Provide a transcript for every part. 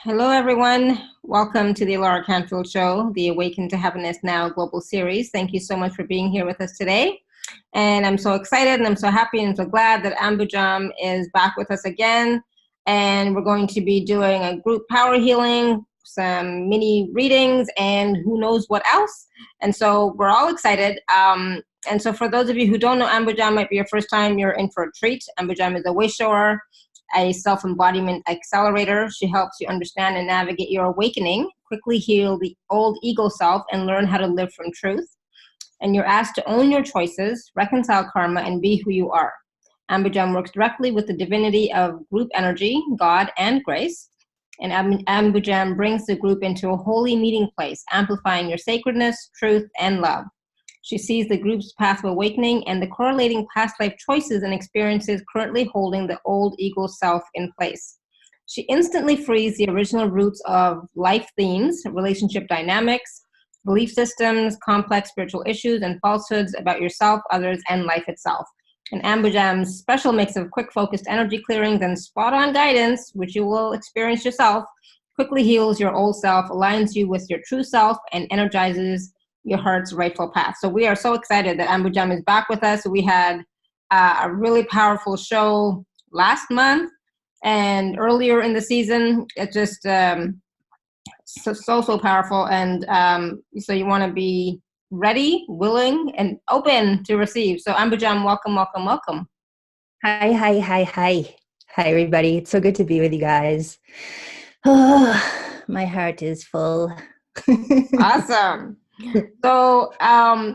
Hello, everyone. Welcome to the Laura Canfield Show, the Awaken to Happiness Now global series. Thank you so much for being here with us today. And I'm so excited and I'm so happy and so glad that Ambujam is back with us again. And we're going to be doing a group power healing, some mini readings, and who knows what else. And so we're all excited. And so for those of you who don't know Ambujam, might be your first time, you're in for a treat. Ambujam is a way shower, a self-embodiment accelerator. She helps you understand and navigate your awakening, quickly heal the old ego self, and learn how to live from truth. And you're asked to own your choices, reconcile karma, and be who you are. Ambujam works directly with the divinity of group energy, God, and grace. And Ambujam brings the group into a holy meeting place, amplifying your sacredness, truth, and love. She sees the group's path of awakening and the correlating past life choices and experiences currently holding the old ego self in place. She instantly frees the original roots of life themes, relationship dynamics, belief systems, complex spiritual issues, and falsehoods about yourself, others, and life itself. And Ambujam's special mix of quick focused energy clearings and spot-on guidance, which you will experience yourself, quickly heals your old self, aligns you with your true self, and energizes your heart's rightful path. So we are so excited that Ambujam is back with us. We had a really powerful show last month and earlier in the season. It just so powerful. And so you want to be ready, willing, and open to receive. So Ambujam, welcome, welcome, welcome. Hi, hi, hi, hi. Hi, everybody. It's so good to be with you guys. Oh, my heart is full. Awesome. So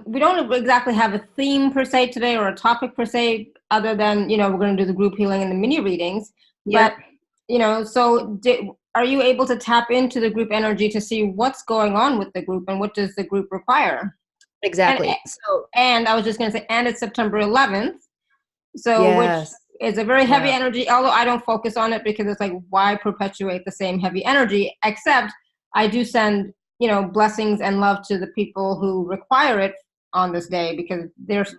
we don't exactly have a theme per se today or a topic per se, other than, we're going to do the group healing and the mini readings. Yep. But, so are you able to tap into the group energy to see what's going on with the group and what does the group require? Exactly. And I was just going to say, and it's September 11th. So, yes. Which is a very heavy energy, although I don't focus on it because it's like, why perpetuate the same heavy energy? Except I do send, blessings and love to the people who require it on this day because there's,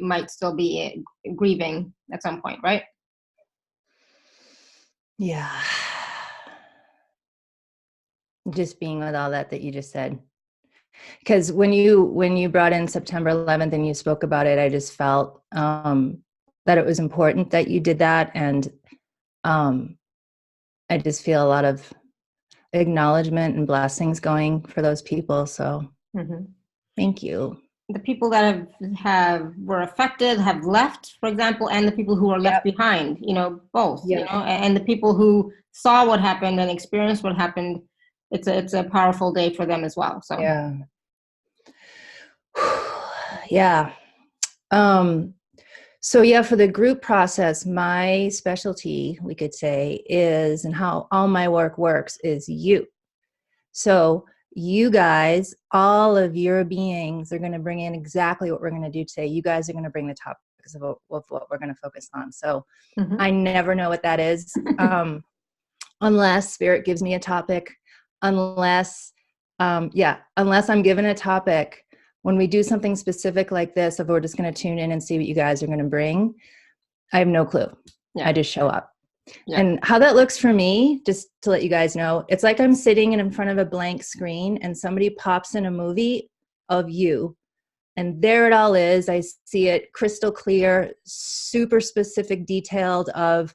might still be grieving at some point, right? Yeah. Just being with all that you just said. Because when you brought in September 11th and you spoke about it, I just felt that it was important that you did that. And I just feel a lot of acknowledgement and blessings going for those people. So Thank you. The people that were affected, have left, for example, and the people who are left behind, both, and the people who saw what happened and experienced what happened. It's a powerful day for them as well. So yeah. For the group process, my specialty, we could say, is, and how all my work works, is you. So you guys, all of your beings are going to bring in exactly what we're going to do today. You guys are going to bring the topics of what we're going to focus on. So I never know what that is unless Spirit gives me a topic, unless I'm given a topic. When we do something specific like this, if we're just going to tune in and see what you guys are going to bring, I have no clue. I just show up. Yeah. And how that looks for me, just to let you guys know, it's like I'm sitting in front of a blank screen and somebody pops in a movie of you. And there it all is. I see it crystal clear, super specific, detailed of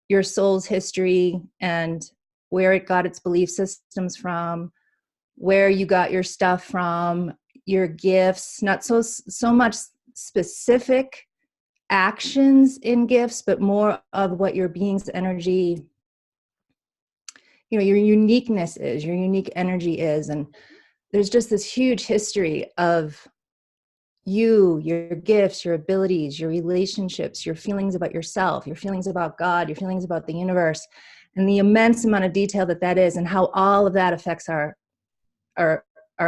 your soul's history and where it got its belief systems from, where you got your stuff from, your gifts, not so much specific actions in gifts, but more of what your being's energy, your uniqueness is, your unique energy is. And there's just this huge history of you, your gifts, your abilities, your relationships, your feelings about yourself, your feelings about God, your feelings about the universe, and the immense amount of detail that is, and how all of that affects our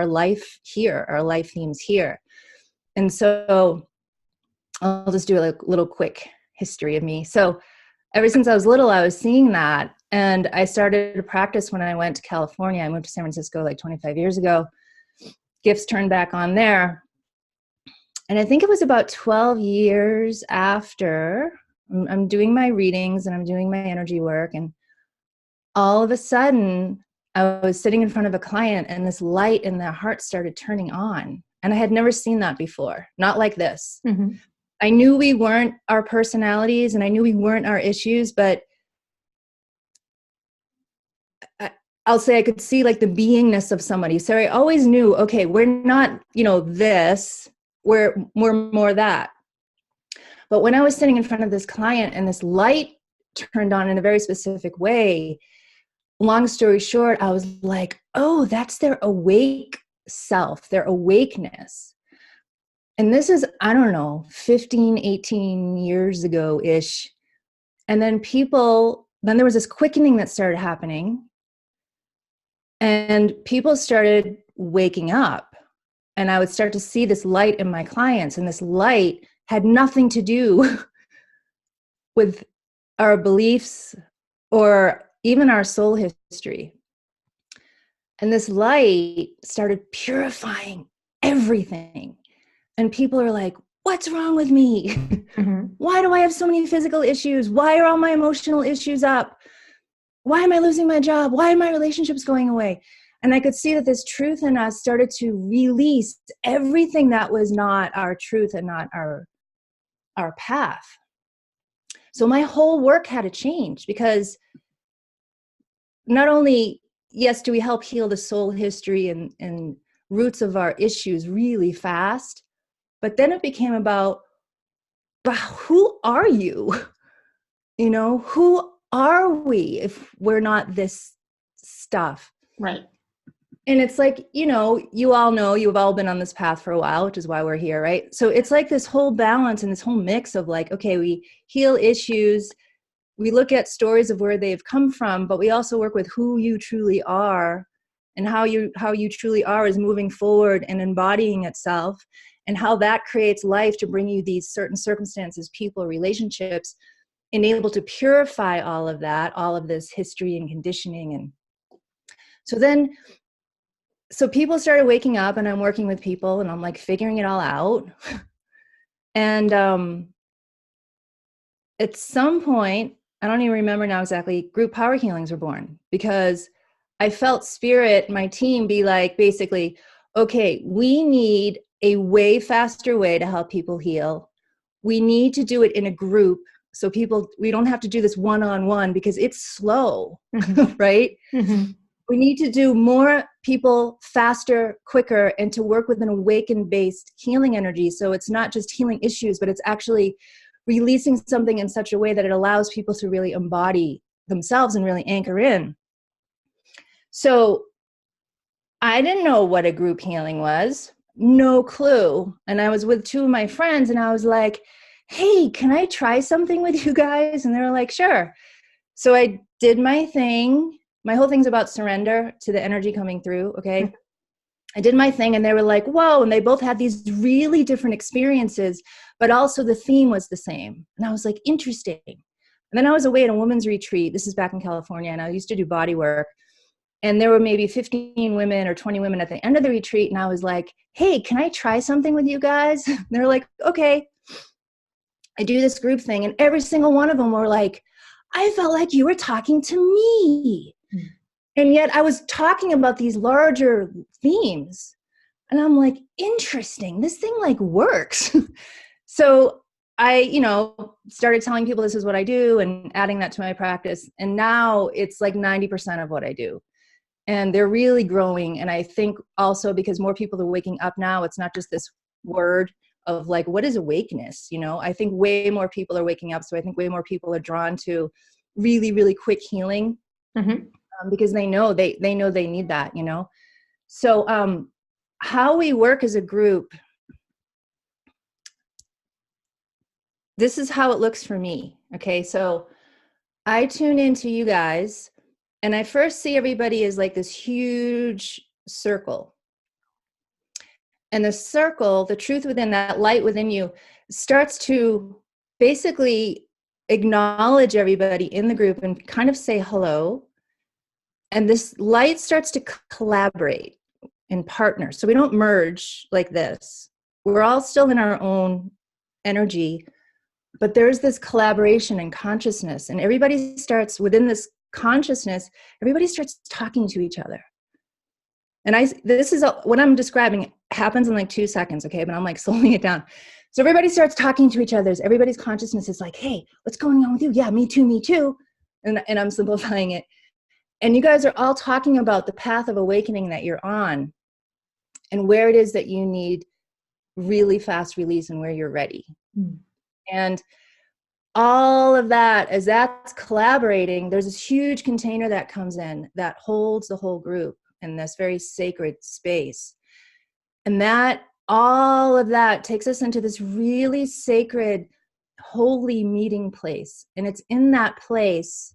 life here, our life themes here. And so I'll just do a little quick history of me. So ever since I was little, I was seeing that. And I started to practice when I went to California. I moved to San Francisco like 25 years ago. Gifts turned back on there. And I think it was about 12 years after I'm doing my readings and I'm doing my energy work. And all of a sudden I was sitting in front of a client and this light in their heart started turning on. And I had never seen that before, not like this. Mm-hmm. I knew we weren't our personalities and I knew we weren't our issues, but I'll say I could see like the beingness of somebody. So I always knew, okay, we're not, this, we're more that. But when I was sitting in front of this client and this light turned on in a very specific way, long story short, I was like, oh, that's their awake self, their awakeness. And this is, I don't know, 15, 18 years ago-ish. And then there was this quickening that started happening. And people started waking up. And I would start to see this light in my clients. And this light had nothing to do with our beliefs or even our soul history. And this light started purifying everything. And people are like, what's wrong with me? Mm-hmm. Why do I have so many physical issues? Why are all my emotional issues up? Why am I losing my job? Why are my relationships going away? And I could see that this truth in us started to release everything that was not our truth and not our path. So my whole work had to change, because not only, yes, do we help heal the soul history and roots of our issues really fast, but then it became about, but who are you? Who are we if we're not this stuff? Right. And it's like, you all know, you've all been on this path for a while, which is why we're here, right? So it's like this whole balance and this whole mix of like, okay, we heal issues, we look at stories of where they've come from, but we also work with who you truly are, and how you truly are is moving forward and embodying itself, and how that creates life to bring you these certain circumstances, people, relationships, and able to purify all of that, all of this history and conditioning. And so people started waking up, and I'm working with people and I'm like figuring it all out. And at some point, I don't even remember now exactly, group power healings were born, because I felt spirit, my team, be like, basically, okay, we need a way faster way to help people heal. We need to do it in a group, so we don't have to do this one-on-one because it's slow, Mm-hmm. right? Mm-hmm. We need to do more people faster, quicker, and to work with an awakened-based healing energy. So it's not just healing issues, but it's actually releasing something in such a way that it allows people to really embody themselves and really anchor in. So I didn't know what a group healing was, no clue. And I was with two of my friends and I was like, hey, can I try something with you guys? And they were like, sure. So I did my thing. My whole thing's about surrender to the energy coming through. Okay. I did my thing and they were like, whoa. And they both had these really different experiences, but also the theme was the same. And I was like, interesting. And then I was away at a women's retreat. This is back in California. And I used to do body work. And there were maybe 15 women or 20 women at the end of the retreat. And I was like, hey, can I try something with you guys? And they're like, okay. I do this group thing. And every single one of them were like, I felt like you were talking to me. Mm. And yet I was talking about these larger themes. And I'm like, interesting. This thing like works. So I, started telling people this is what I do and adding that to my practice. And now it's like 90% of what I do. And they're really growing. And I think also because more people are waking up now, it's not just this word of like, what is awakeness? I think way more people are waking up. So I think way more people are drawn to really, really quick healing. Mm-hmm. Because they know they need that, So how we work as a group, this is how it looks for me. Okay. So I tune into you guys and I first see everybody as like this huge circle. And the circle, the truth within that light within you starts to basically acknowledge everybody in the group and kind of say hello. And this light starts to collaborate and partner. So we don't merge like this. We're all still in our own energy, but there's this collaboration and consciousness. And everybody starts within this consciousness, everybody starts talking to each other. And this is what I'm describing happens in like 2 seconds, okay? But I'm like slowing it down. So everybody starts talking to each other. Everybody's consciousness is like, hey, what's going on with you? Yeah, me too, me too. And I'm simplifying it. And you guys are all talking about the path of awakening that you're on and where it is that you need really fast release and where you're ready. And all of that, as that's collaborating, there's this huge container that comes in that holds the whole group in this very sacred space. And that, all of that takes us into this really sacred, holy meeting place. And it's in that place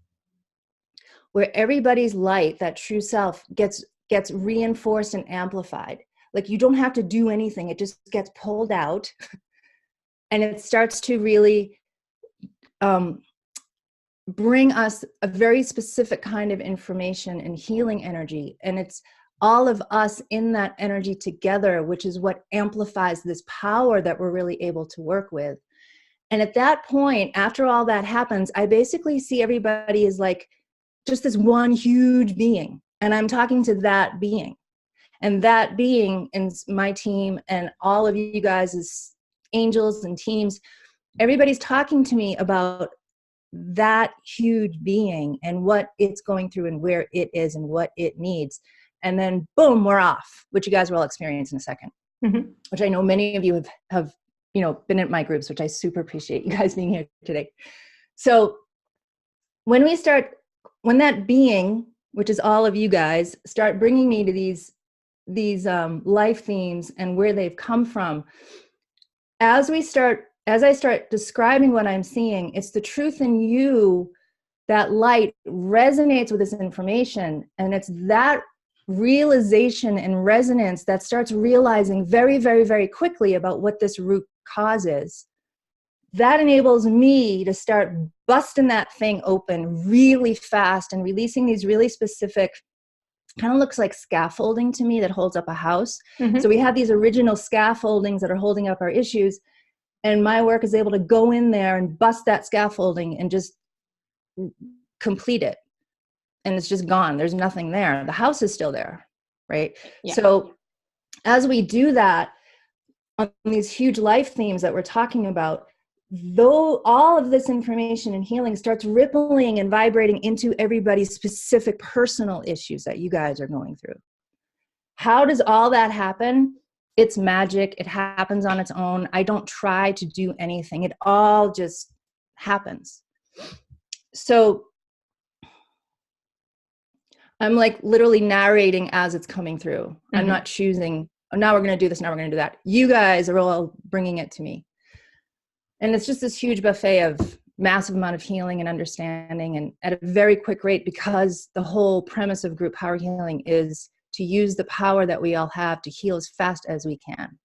where everybody's light, that true self, gets reinforced and amplified. Like you don't have to do anything. It just gets pulled out. And it starts to really bring us a very specific kind of information and healing energy. And it's all of us in that energy together, which is what amplifies this power that we're really able to work with. And at that point, after all that happens, I basically see everybody as like just this one huge being. And I'm talking to that being. And that being in my team and all of you guys as angels and teams, everybody's talking to me about that huge being and what it's going through and where it is and what it needs. And then boom, we're off, which you guys will all experience in a second, which I know many of you have been at my groups, which I super appreciate you guys being here today. So when that being, which is all of you guys, start bringing me to these life themes and where they've come from, as I start describing what I'm seeing, it's the truth in you. That light resonates with this information, and it's that realization and resonance that starts realizing very, very, very quickly about what this root cause is. That enables me to start busting that thing open really fast and releasing these really specific, kind of looks like scaffolding to me that holds up a house. So we have these original scaffoldings that are holding up our issues. And my work is able to go in there and bust that scaffolding and just complete it. And it's just gone. There's nothing there. The house is still there, right? Yeah. So as we do that on these huge life themes that we're talking about, though all of this information and healing starts rippling and vibrating into everybody's specific personal issues that you guys are going through. How does all that happen? It's magic. It happens on its own. I don't try to do anything. It all just happens. So I'm like literally narrating as it's coming through. I'm not choosing, oh, now we're going to do this, now we're going to do that. You guys are all bringing it to me. And it's just this huge buffet of massive amount of healing and understanding, and at a very quick rate, because the whole premise of group power healing is to use the power that we all have to heal as fast as we can.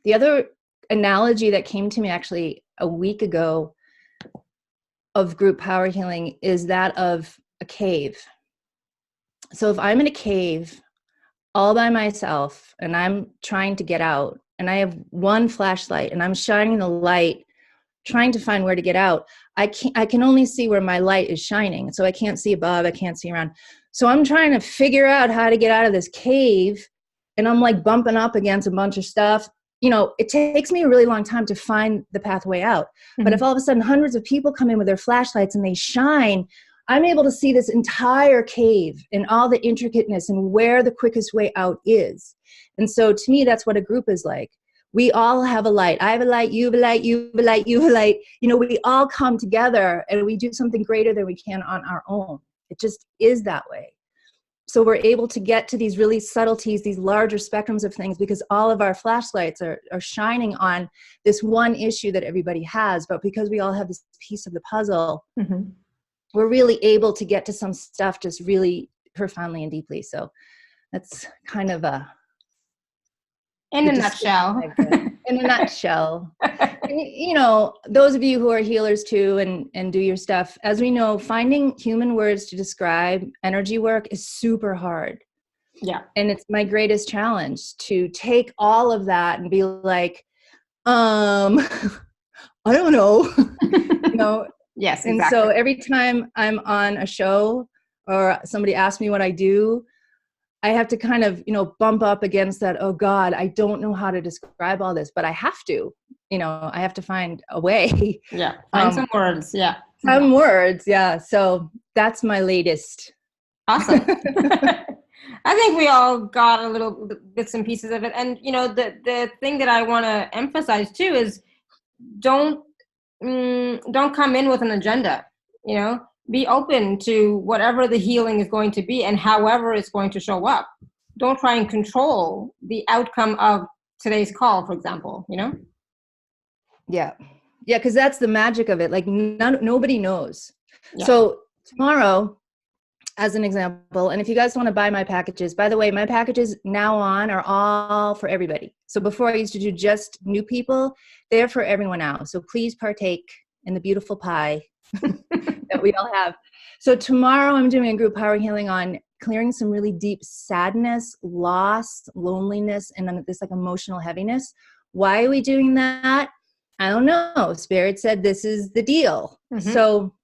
The other analogy that came to me actually a week ago of group power healing is that of a cave. So if I'm in a cave all by myself and I'm trying to get out, and I have one flashlight and I'm shining the light, trying to find where to get out, I can only see where my light is shining. So I can't see above, I can't see around. So I'm trying to figure out how to get out of this cave, and I'm like bumping up against a bunch of stuff. It takes me a really long time to find the pathway out. But if all of a sudden hundreds of people come in with their flashlights and they shine, I'm able to see this entire cave and all the intricateness and where the quickest way out is. And so to me, that's what a group is like. We all have a light. I have a light, you have a light, you have a light, you have a light. We all come together and we do something greater than we can on our own. It just is that way. So we're able to get to these really subtleties, these larger spectrums of things, because all of our flashlights are shining on this one issue that everybody has. But because we all have this piece of the puzzle, we're really able to get to some stuff just really profoundly and deeply. So that's kind of in a nutshell. In a nutshell. And, those of you who are healers too and do your stuff, as we know, finding human words to describe energy work is super hard. Yeah. And it's my greatest challenge to take all of that and be like, I don't know, Yes, And exactly. so every time I'm on a show or somebody asks me what I do, I have to kind of, bump up against that. Oh God, I don't know how to describe all this, but I have to, I have to find a way. Yeah. Find some words. Yeah. Some words. Yeah. So that's my latest. Awesome. I think we all got a little bits and pieces of it. And, the thing that I want to emphasize too is don't come in with an agenda, be open to whatever the healing is going to be and however it's going to show up. Don't try and control the outcome of today's call, for example, Yeah. Yeah. Cause that's the magic of it. Like nobody knows. Yeah. So tomorrow, as an example, and if you guys want to buy my packages, by the way, my packages now on are all for everybody. So before I used to do just new people, they're for everyone now. So please partake in the beautiful pie that we all have. So tomorrow I'm doing a group power healing on clearing some really deep sadness, loss, loneliness, and this like emotional heaviness. Why are we doing that? I don't know. Spirit said this is the deal. Mm-hmm. So,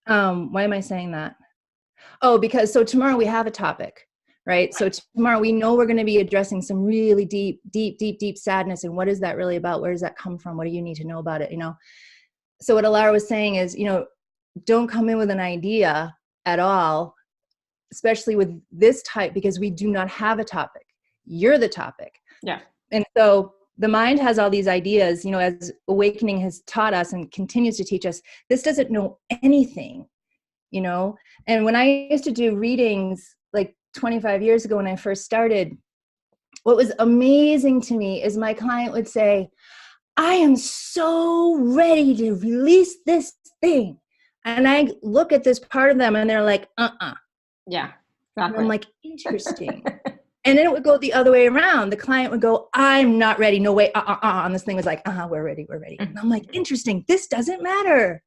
why am I saying that? Oh, because so tomorrow we have a topic, right? So tomorrow we know we're going to be addressing some really deep sadness. And what is that really about? Where does that come from? What do you need to know about it? So what Alara was saying is, don't come in with an idea at all, especially with this type, because we do not have a topic. You're the topic. Yeah. And so the mind has all these ideas, as awakening has taught us and continues to teach us, this doesn't know anything, And when I used to do readings like 25 years ago when I first started, what was amazing to me is my client would say, I am so ready to release this thing. And I look at this part of them and they're like, Yeah, exactly. And I'm like, interesting. And then it would go the other way around. The client would go, I'm not ready. No way. And this thing was like, we're ready. We're ready. And I'm like, interesting. This doesn't matter.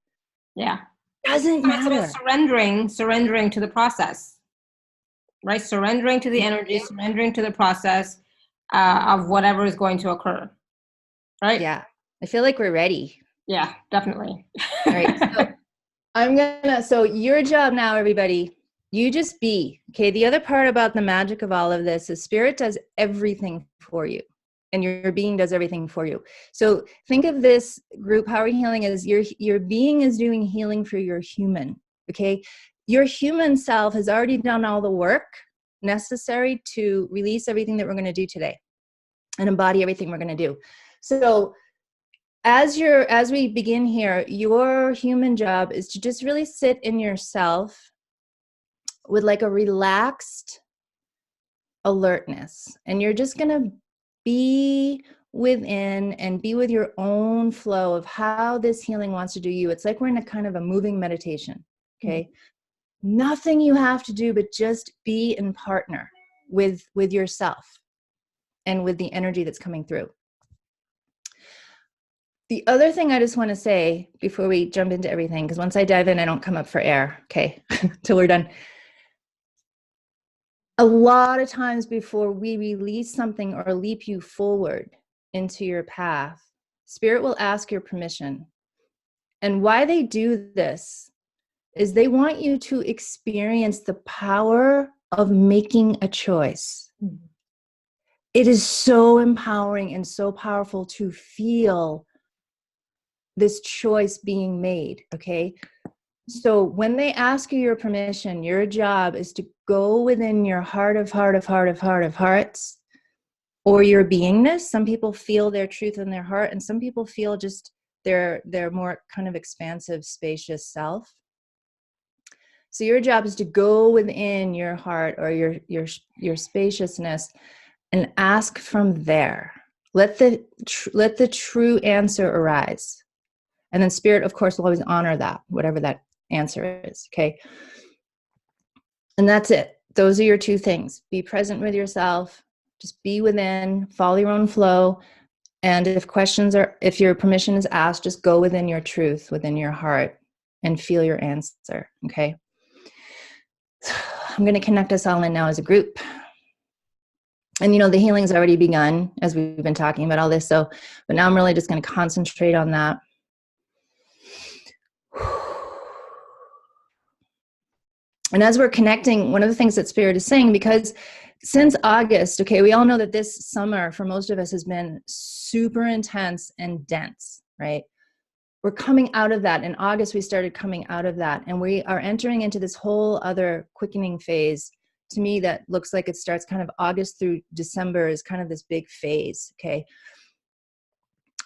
Yeah. Doesn't matter. It's about surrendering to the process, right? Surrendering to the energy, surrendering to the process of whatever is going to occur, right? Yeah. I feel like we're ready. Yeah, definitely. All right. So your job now, everybody, you just be, okay? The other part about the magic of all of this is spirit does everything for you and your being does everything for you. So think of this group power healing as your being is doing healing for your human, okay? Your human self has already done all the work necessary to release everything that we're going to do today and embody everything we're going to do. So as we begin here, your human job is to just really sit in yourself with like a relaxed alertness. And you're just going to be within and be with your own flow of how this healing wants to do you. It's like we're in a kind of a moving meditation, okay? Mm-hmm. Nothing you have to do, but just be in partner with yourself and with the energy that's coming through. The other thing I just want to say before we jump into everything, because once I dive in, I don't come up for air, okay, till we're done. A lot of times before we release something or leap you forward into your path, Spirit will ask your permission. And why they do this is they want you to experience the power of making a choice. Mm-hmm. It is so empowering and so powerful to feel this choice being made, okay? So when they ask you your permission, your job is to go within your heart of hearts, or your beingness. Some people feel their truth in their heart, and some people feel just their more kind of expansive, spacious self. So your job is to go within your heart or your spaciousness and ask from there. Let the true answer arise. And then Spirit, of course, will always honor that, whatever that answer is, okay? And that's it. Those are your two things. Be present with yourself. Just be within, follow your own flow. And if your permission is asked, just go within your truth, within your heart, and feel your answer, okay? I'm going to connect us all in now as a group. And, the healing's already begun as we've been talking about all this. But now I'm really just going to concentrate on that. And as we're connecting, one of the things that Spirit is saying, because since August, okay, we all know that this summer for most of us has been super intense and dense, right? We're coming out of that. In August, we started coming out of that. And we are entering into this whole other quickening phase. To me, that looks like it starts kind of August through December is kind of this big phase, okay?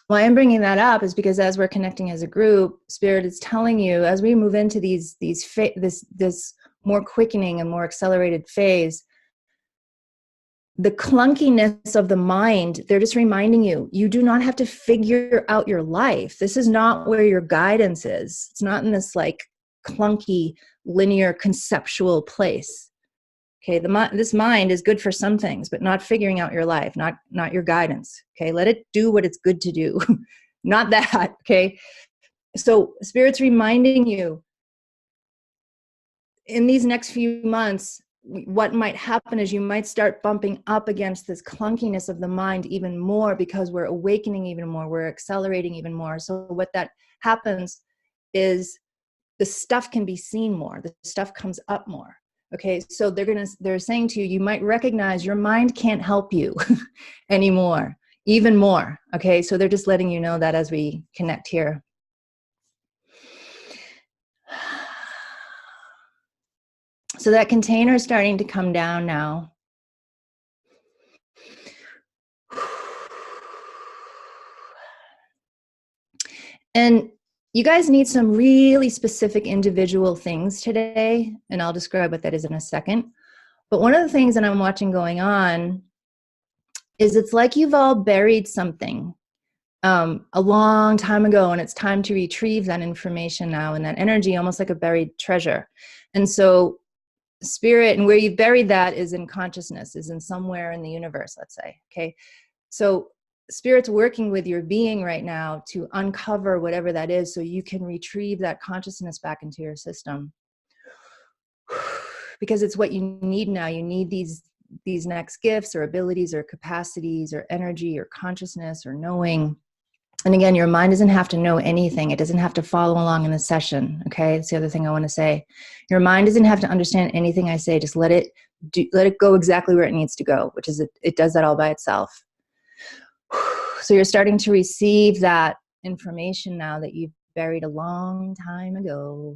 Why I'm bringing that up is because as we're connecting as a group, Spirit is telling you, as we move into this more quickening and more accelerated phase, the clunkiness of the mind, they're just reminding you, you do not have to figure out your life. This is not where your guidance is. It's not in this like clunky, linear, conceptual place. Okay, this mind is good for some things, but not figuring out your life, not your guidance. Okay, let it do what it's good to do, not that. Okay, so Spirit's reminding you in these next few months, what might happen is you might start bumping up against this clunkiness of the mind even more because we're awakening even more, we're accelerating even more. So what that happens is the stuff can be seen more, the stuff comes up more. Okay, so they're saying to you, you might recognize your mind can't help you anymore, even more. Okay, so they're just letting you know that as we connect here. So that container is starting to come down now. And you guys need some really specific individual things today, and I'll describe what that is in a second. But one of the things that I'm watching going on is it's like you've all buried something a long time ago, and it's time to retrieve that information now and that energy, almost like a buried treasure. And so Spirit, and where you've buried that is in consciousness, is in somewhere in the universe, let's say. Okay, so Spirit's working with your being right now to uncover whatever that is so you can retrieve that consciousness back into your system. Because it's what you need now. You need these next gifts or abilities or capacities or energy or consciousness or knowing. And again, your mind doesn't have to know anything. It doesn't have to follow along in the session. Okay, that's the other thing I want to say. Your mind doesn't have to understand anything I say. Just let it go exactly where it needs to go, which is it does that all by itself. So you're starting to receive that information now that you've buried a long time ago.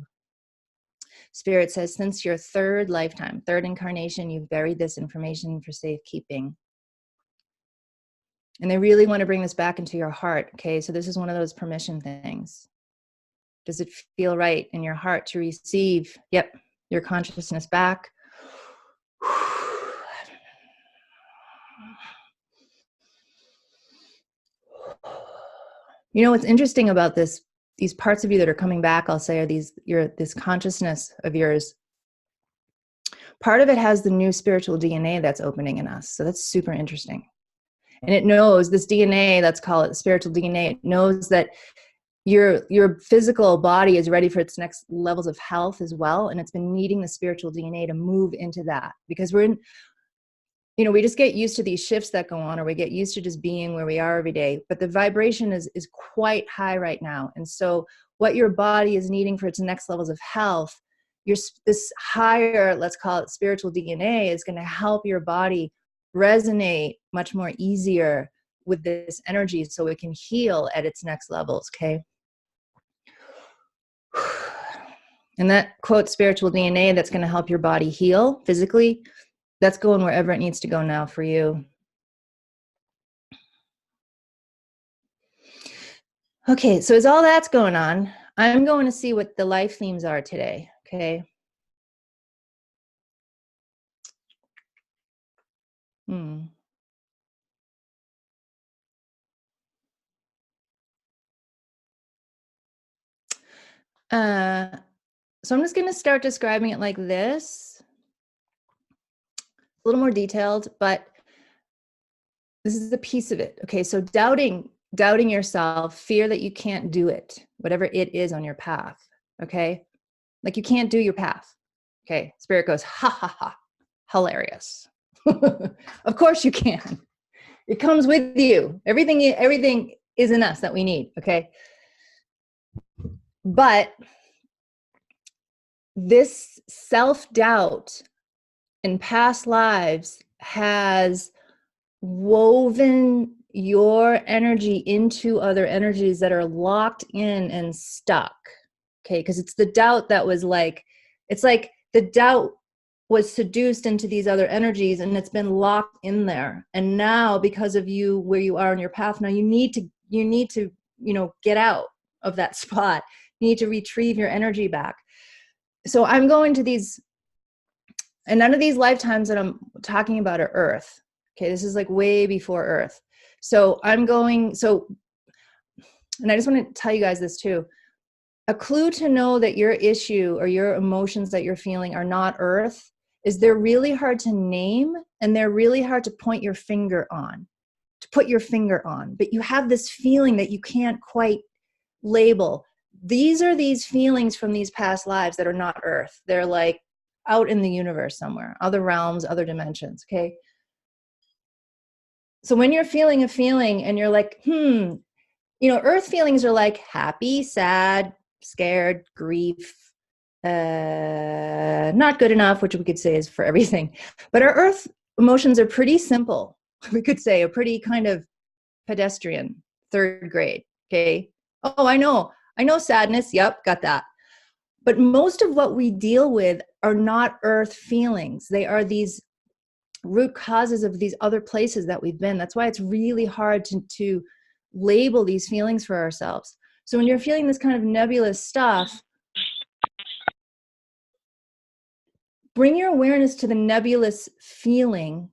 Spirit says, since your third lifetime, third incarnation, you've buried this information for safekeeping. And they really want to bring this back into your heart. Okay, so this is one of those permission things. Does it feel right in your heart to receive, yep, your consciousness back? You know what's interesting about this, these parts of you that are coming back, I'll say, are this consciousness of yours. Part of it has the new spiritual DNA that's opening in us. So that's super interesting. And it knows this DNA, let's call it spiritual DNA, it knows that your physical body is ready for its next levels of health as well. And it's been needing the spiritual DNA to move into that, because we're in, we just get used to these shifts that go on, or we get used to just being where we are every day. But the vibration is quite high right now. And so what your body is needing for its next levels of health, this higher, let's call it spiritual DNA, is going to help your body resonate much more easier with this energy so it can heal at its next levels, okay? And that quote, spiritual DNA, that's going to help your body heal physically, that's going wherever it needs to go now for you. Okay, so as all that's going on, I'm going to see what the life themes are today, okay? So I'm just going to start describing it like this. A little more detailed, but this is a piece of it. Okay, so doubting yourself, fear that you can't do it, whatever it is on your path, okay? Like you can't do your path. Okay, Spirit goes, ha ha ha, hilarious. Of course you can. It comes with you. Everything is in us that we need, okay? But this self-doubt in past lives has woven your energy into other energies that are locked in and stuck. Okay, because it's the doubt that was like, it's like the doubt was seduced into these other energies and it's been locked in there. And now, because of you, where you are in your path now, you need to, you know, get out of that spot. You need to retrieve your energy back. So I'm going to these, and none of these lifetimes that I'm talking about are Earth. Okay, this is like way before Earth. So I'm going, and I just want to tell you guys this too. A clue to know that your issue or your emotions that you're feeling are not Earth is they're really hard to name and they're really hard to point your finger on, to put your finger on. But you have this feeling that you can't quite label. These are these feelings from these past lives that are not Earth. They're like out in the universe somewhere, other realms, other dimensions, okay? So when you're feeling a feeling and you're like, you know, Earth feelings are like happy, sad, scared, grief, not good enough, which we could say is for everything. But our Earth emotions are pretty simple. We could say a pretty kind of pedestrian, third grade, okay? Oh, I know sadness, yep, got that. But most of what we deal with are not Earth feelings. They are these root causes of these other places that we've been. That's why it's really hard to label these feelings for ourselves. So when you're feeling this kind of nebulous stuff, bring your awareness to the nebulous feeling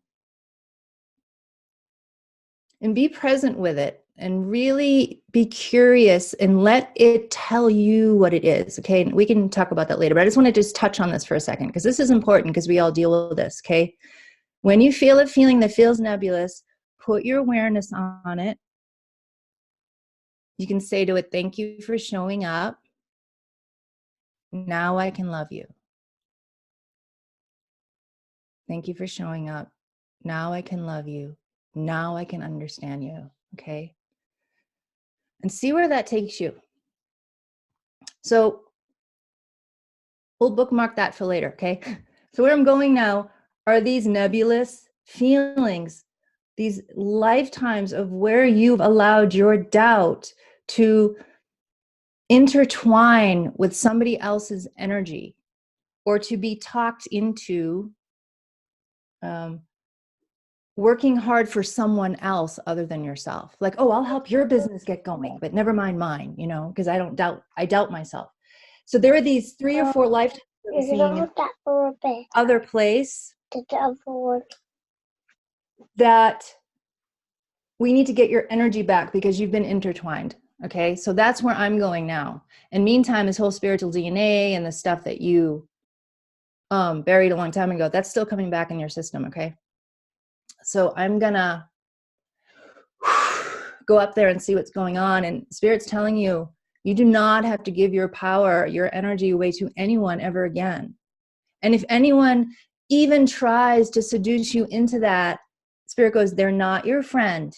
and be present with it and really be curious and let it tell you what it is. Okay, and we can talk about that later, but I just want to just touch on this for a second because this is important because we all deal with this. Okay, when you feel a feeling that feels nebulous, put your awareness on it. You can say to it, thank you for showing up. Now I can love you. Thank you for showing up. Now I can love you. Now I can understand you. Okay. And see where that takes you. So we'll bookmark that for later. Okay. So where I'm going now are these nebulous feelings, these lifetimes of where you've allowed your doubt to intertwine with somebody else's energy or to be talked into working hard for someone else other than yourself. Like, oh, I'll help your business get going, but never mind mine, you know, because I doubt myself. So there are these 3 or 4 lifetimes of seeing other place that we need to get your energy back because you've been intertwined. Okay. So that's where I'm going now. And meantime, this whole spiritual DNA and the stuff that you buried a long time ago, that's still coming back in your system. Okay. So I'm gonna go up there and see what's going on. And Spirit's telling you, you do not have to give your power, your energy away to anyone ever again. And if anyone even tries to seduce you into that, Spirit goes, they're not your friend.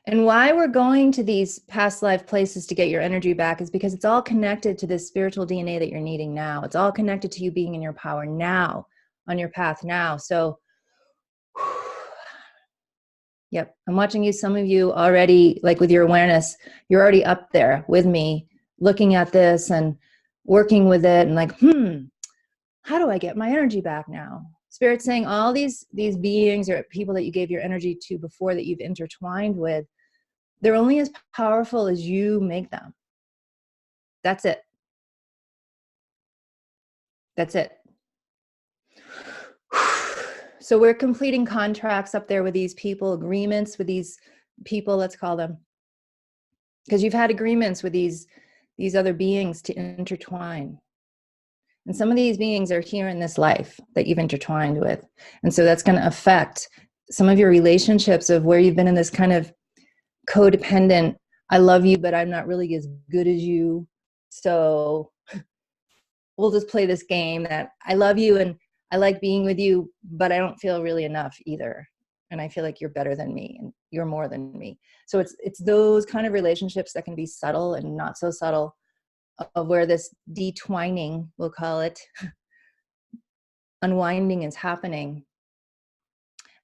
And why we're going to these past life places to get your energy back is because it's all connected to this spiritual DNA that you're needing now. It's all connected to you being in your power now, on your path now. So, yep, I'm watching you. Some of you already, like with your awareness, you're already up there with me, looking at this and working with it and like, how do I get my energy back now? Spirit's saying all these beings or people that you gave your energy to before that you've intertwined with, they're only as powerful as you make them. That's it. That's it. So we're completing contracts up there with these people, agreements with these people, let's call them. Because you've had agreements with these other beings to intertwine. And some of these beings are here in this life that you've intertwined with. And so that's going to affect some of your relationships of where you've been in this kind of codependent, I love you, but I'm not really as good as you. So we'll just play this game that I love you and I like being with you, but I don't feel really enough either. and I feel like you're better than me and you're more than me. So it's those kind of relationships that can be subtle and not so subtle, of where this detwining, we'll call it, unwinding is happening.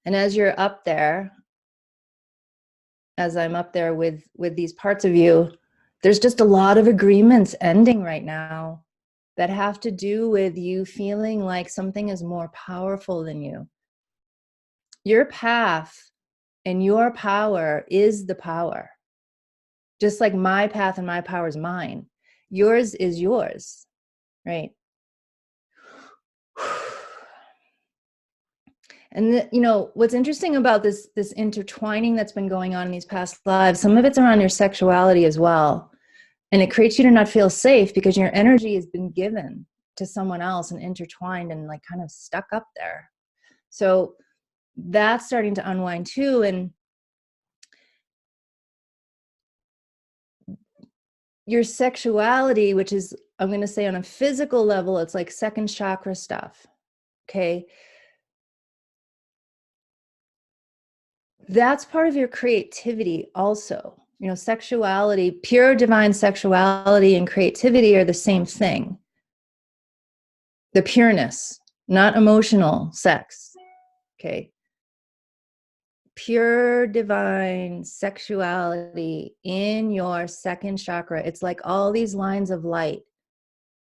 And as you're up there, as I'm up there with these parts of you, there's just a lot of agreements ending right now that have to do with you feeling like something is more powerful than you. Your path and your power is the power. Just like my path and my power is mine. Yours is yours, right? And you know, what's interesting about this intertwining that's been going on in these past lives, some of it's around your sexuality as well. And it creates you to not feel safe because your energy has been given to someone else and intertwined and like kind of stuck up there. So that's starting to unwind too. And your sexuality, which is, I'm going to say on a physical level, it's like second chakra stuff. Okay. That's part of your creativity also. You know, sexuality, pure divine sexuality and creativity are the same thing. The pureness, not emotional sex. Okay. Pure divine sexuality in your second chakra. It's like all these lines of light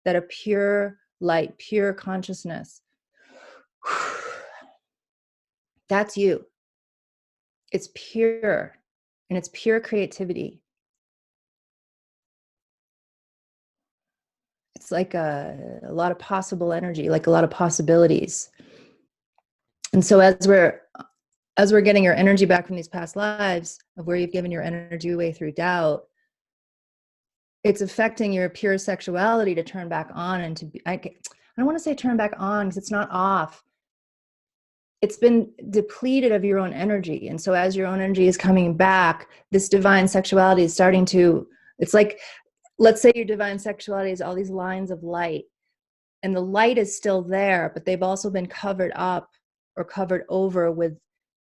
that are pure light, pure consciousness. That's you. It's pure, and it's pure creativity. It's like a lot of possible energy, like a lot of possibilities. And so as we're getting your energy back from these past lives of where you've given your energy away through doubt, it's affecting your pure sexuality to turn back on and to be, I don't want to say turn back on because it's not off. It's been depleted of your own energy. And so as your own energy is coming back, this divine sexuality is starting to, it's like, let's say your divine sexuality is all these lines of light, and the light is still there, but they've also been covered up or covered over with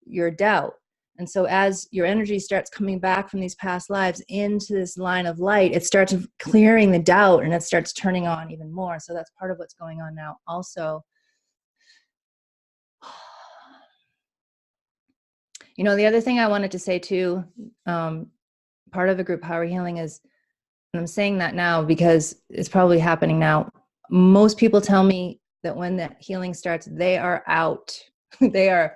your doubt. And so as your energy starts coming back from these past lives into this line of light, it starts clearing the doubt and it starts turning on even more. So that's part of what's going on now also. You know, the other thing I wanted to say too, part of the group power healing is, and I'm saying that now because it's probably happening now. Most people tell me that when that healing starts, they are out. They are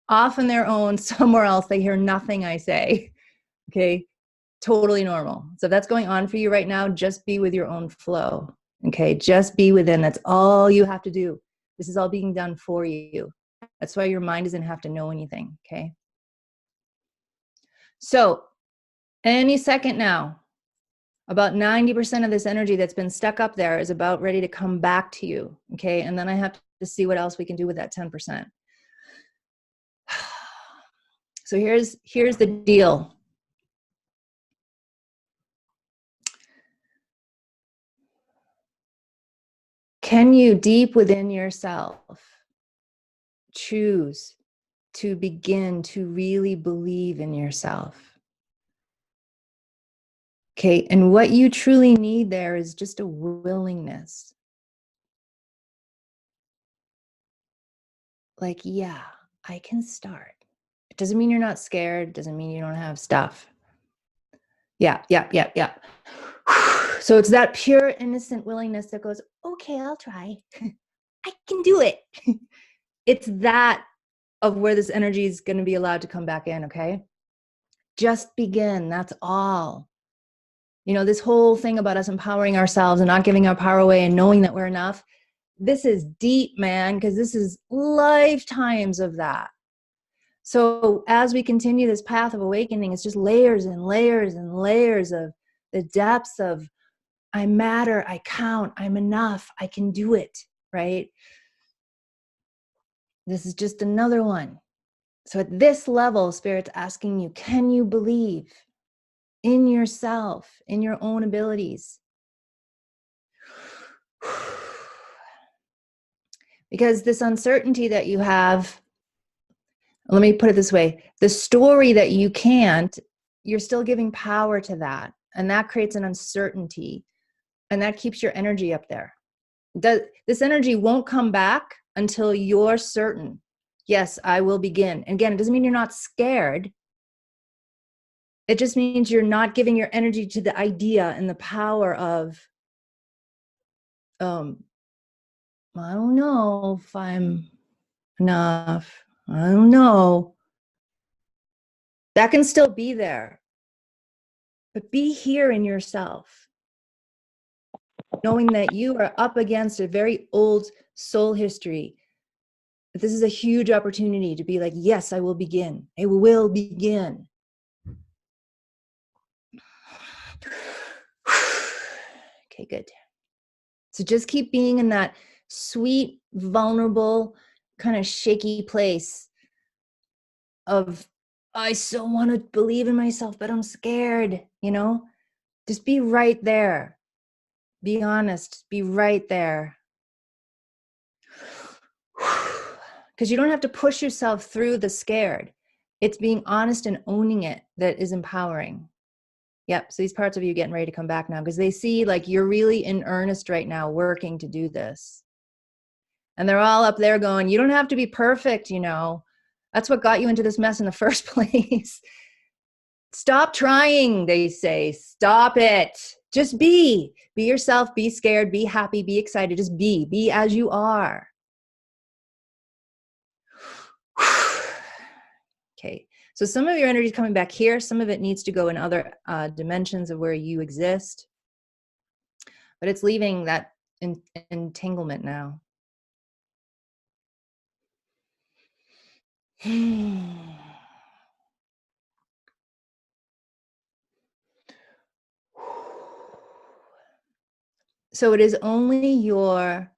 off on their own somewhere else. They hear nothing I say. Okay. Totally normal. So if that's going on for you right now, just be with your own flow. Okay. Just be within. That's all you have to do. This is all being done for you. That's why your mind doesn't have to know anything. Okay. So any second now, about 90% of this energy that's been stuck up there is about ready to come back to you. Okay. And then I have to see what else we can do with that 10%. So here's the deal. Can you deep within yourself choose to begin to really believe in yourself? Okay. And what you truly need there is just a willingness. Like, yeah, I can start. It doesn't mean you're not scared. It doesn't mean you don't have stuff. Yeah. So it's that pure, innocent willingness that goes, okay, I'll try. I can do it. It's that of where this energy is going to be allowed to come back in, okay? Just begin. That's all. You know, this whole thing about us empowering ourselves and not giving our power away and knowing that we're enough, this is deep, man, because this is lifetimes of that. So as we continue this path of awakening, it's just layers and layers and layers of the depths of I matter, I count, I'm enough, I can do it, right? This is just another one. So at this level, Spirit's asking you, can you believe in yourself, in your own abilities? Because this uncertainty that you have, Let me put it this way. The story that you can't, you're still giving power to that. And that creates an uncertainty. And that keeps your energy up there. This energy won't come back until you're certain. Yes, I will begin. And again, it doesn't mean you're not scared. It just means you're not giving your energy to the idea and the power of, I don't know if I'm enough. I don't know. That can still be there. But be here in yourself, knowing that you are up against a very old soul history. This is a huge opportunity to be like, yes, I will begin. I will begin. Okay, good. So just keep being in that sweet, vulnerable, kind of shaky place of, I so want to believe in myself, but I'm scared, you know? Just be right there. Be honest. Be right there. Because you don't have to push yourself through the scared. It's being honest and owning it that is empowering. Yep. So these parts of you getting ready to come back now because they see like you're really in earnest right now working to do this. And they're all up there going, you don't have to be perfect, you know. That's what got you into this mess in the first place. Stop trying, they say. Stop it. Just be. Be yourself. Be scared. Be happy. Be excited. Just be. Be as you are. Okay. So some of your energy is coming back here. Some of it needs to go in other dimensions of where you exist. But it's leaving that entanglement now. So it is only your,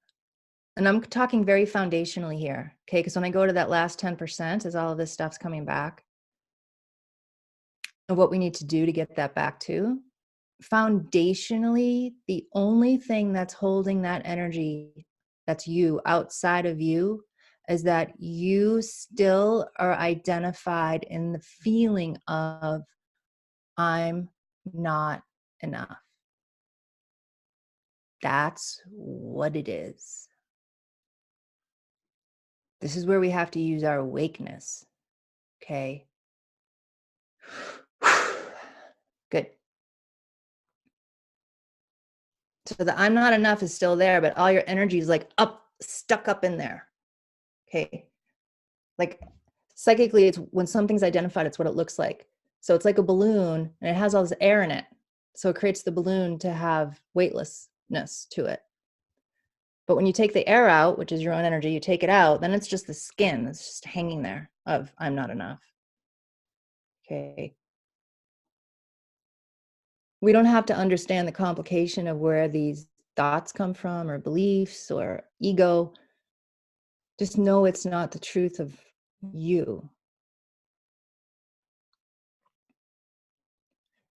and I'm talking very foundationally here, okay? Because when I go to that last 10%, as all of this stuff's coming back, of what we need to do to get that back to, foundationally, the only thing that's holding that energy that's you outside of you is that you still are identified in the feeling of, I'm not enough. That's what it is. This is where we have to use our awakeness. Okay. Good. So the I'm not enough is still there, but all your energy is like up, stuck up in there. Okay. Like psychically, it's when something's identified, it's what it looks like. So it's like a balloon and it has all this air in it. So it creates the balloon to have weightlessness to it. But when you take the air out, which is your own energy, you take it out, then it's just the skin that's just hanging there of I'm not enough. Okay. We don't have to understand the complication of where these thoughts come from or beliefs or ego. Just know it's not the truth of you.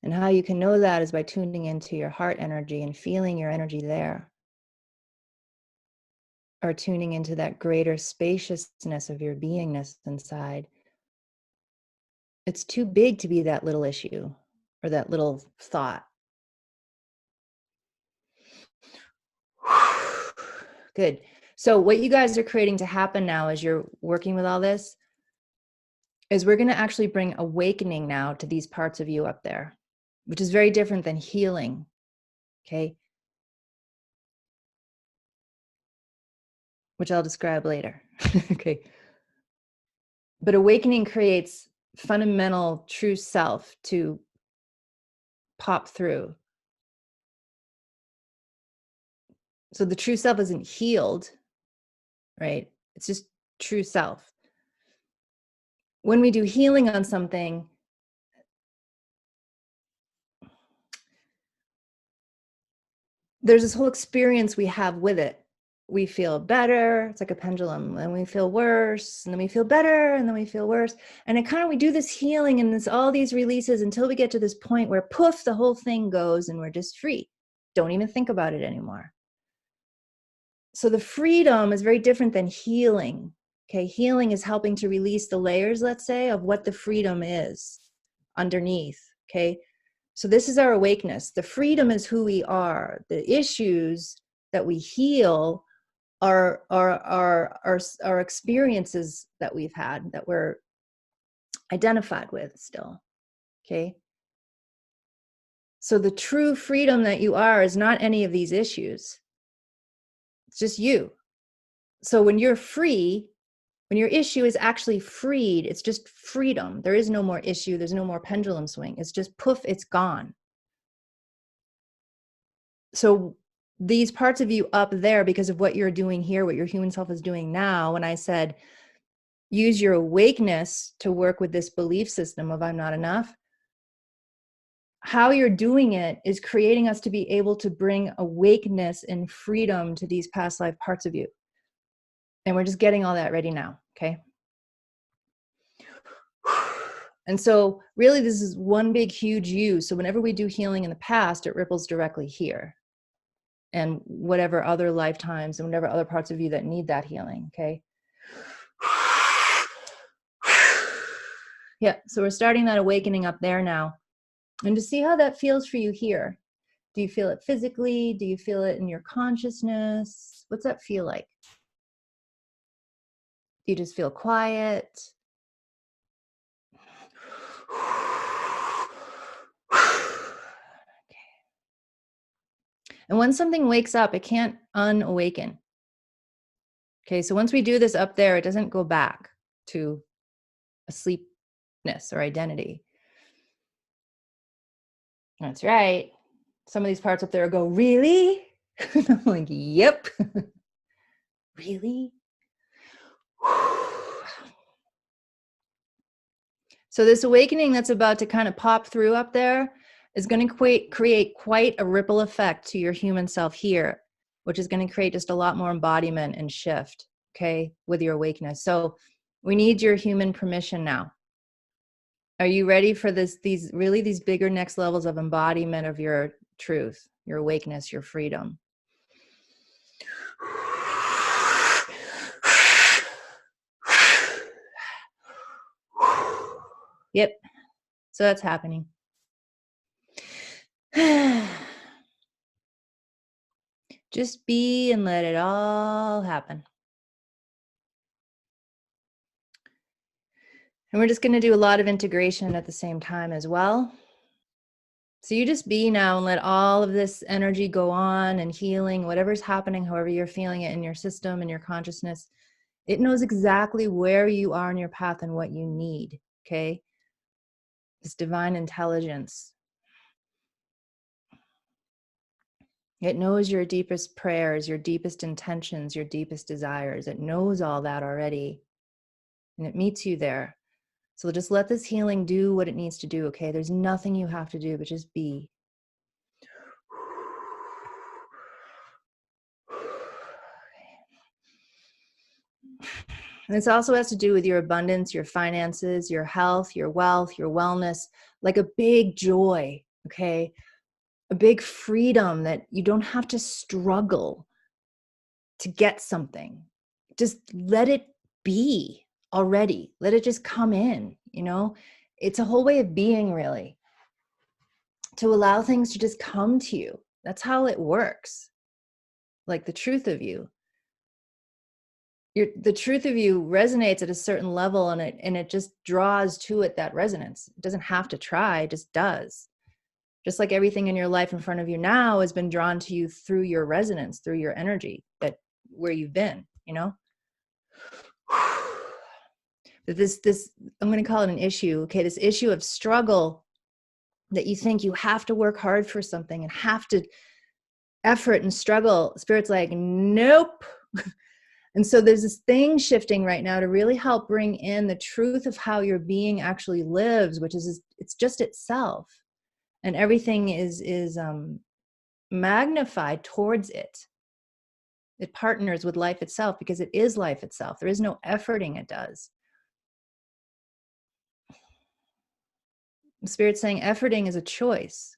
And how you can know that is by tuning into your heart energy and feeling your energy there. Or tuning into that greater spaciousness of your beingness inside. It's too big to be that little issue or that little thought. Good. So what you guys are creating to happen now as you're working with all this is we're going to actually bring awakening now to these parts of you up there, which is very different than healing. Okay. Which I'll describe later. Okay. But awakening creates fundamental true self to pop through. So the true self isn't healed, right? It's just true self. When we do healing on something, there's this whole experience we have with it. We feel better. It's like a pendulum. And we feel worse. And then we feel better. And then we feel worse. And it kind of, we do this healing and this, all these releases until we get to this point where poof, the whole thing goes and we're just free. Don't even think about it anymore. So the freedom is very different than healing. Okay, healing is helping to release the layers, let's say, of what the freedom is underneath. Okay, so this is our awakeness. The freedom is who we are. The issues that we heal are experiences that we've had that we're identified with still. Okay, so the true freedom that you are is not any of these issues. It's just you. So when you're free, when your issue is actually freed, it's just freedom. There is no more issue. There's no more pendulum swing. It's just poof, it's gone. So these parts of you up there, because of what you're doing here, what your human self is doing now, when I said, use your awakeness to work with this belief system of I'm not enough, how you're doing it is creating us to be able to bring awakeness and freedom to these past life parts of you. And we're just getting all that ready now, okay? And so really this is one big, huge you. So whenever we do healing in the past, it ripples directly here. And whatever other lifetimes and whatever other parts of you that need that healing, okay? Yeah, so we're starting that awakening up there now. And to see how that feels for you here. Do you feel it physically? Do you feel it in your consciousness? What's that feel like? Do you just feel quiet? And when something wakes up, it can't unawaken. Okay, so once we do this up there, it doesn't go back to asleepness or identity. That's right. Some of these parts up there go, really? I'm like, yep. Really? So this awakening that's about to kind of pop through up there is going to create quite a ripple effect to your human self here, which is going to create just a lot more embodiment and shift, okay, with your awakeness. So we need your human permission now. Are you ready for these bigger next levels of embodiment of your truth, your awakeness, your freedom? Yep. So that's happening. Just be and let it all happen. And we're just going to do a lot of integration at the same time as well. So you just be now and let all of this energy go on and healing, whatever's happening, however you're feeling it in your system and your consciousness. It knows exactly where you are in your path and what you need, okay? This divine intelligence. It knows your deepest prayers, your deepest intentions, your deepest desires. It knows all that already. And it meets you there. So just let this healing do what it needs to do, okay? There's nothing you have to do, but just be. And this also has to do with your abundance, your finances, your health, your wealth, your wellness, like a big joy, okay? A big freedom that you don't have to struggle to get something. Just let it be already. Let it just come in, you know? It's a whole way of being, really. To allow things to just come to you. That's how it works. Like the truth of you. The truth of you resonates at a certain level, and it just draws to it that resonance. It doesn't have to try, it just does. Just like everything in your life in front of you now has been drawn to you through your resonance, through your energy, that where you've been, you know? This I'm going to call it an issue, okay? This issue of struggle, that you think you have to work hard for something and have to effort and struggle. Spirit's like, nope. And so there's this thing shifting right now to really help bring in the truth of how your being actually lives, which is it's just itself. And everything is magnified towards it. It partners with life itself because it is life itself. There is no efforting it does. Spirit's saying efforting is a choice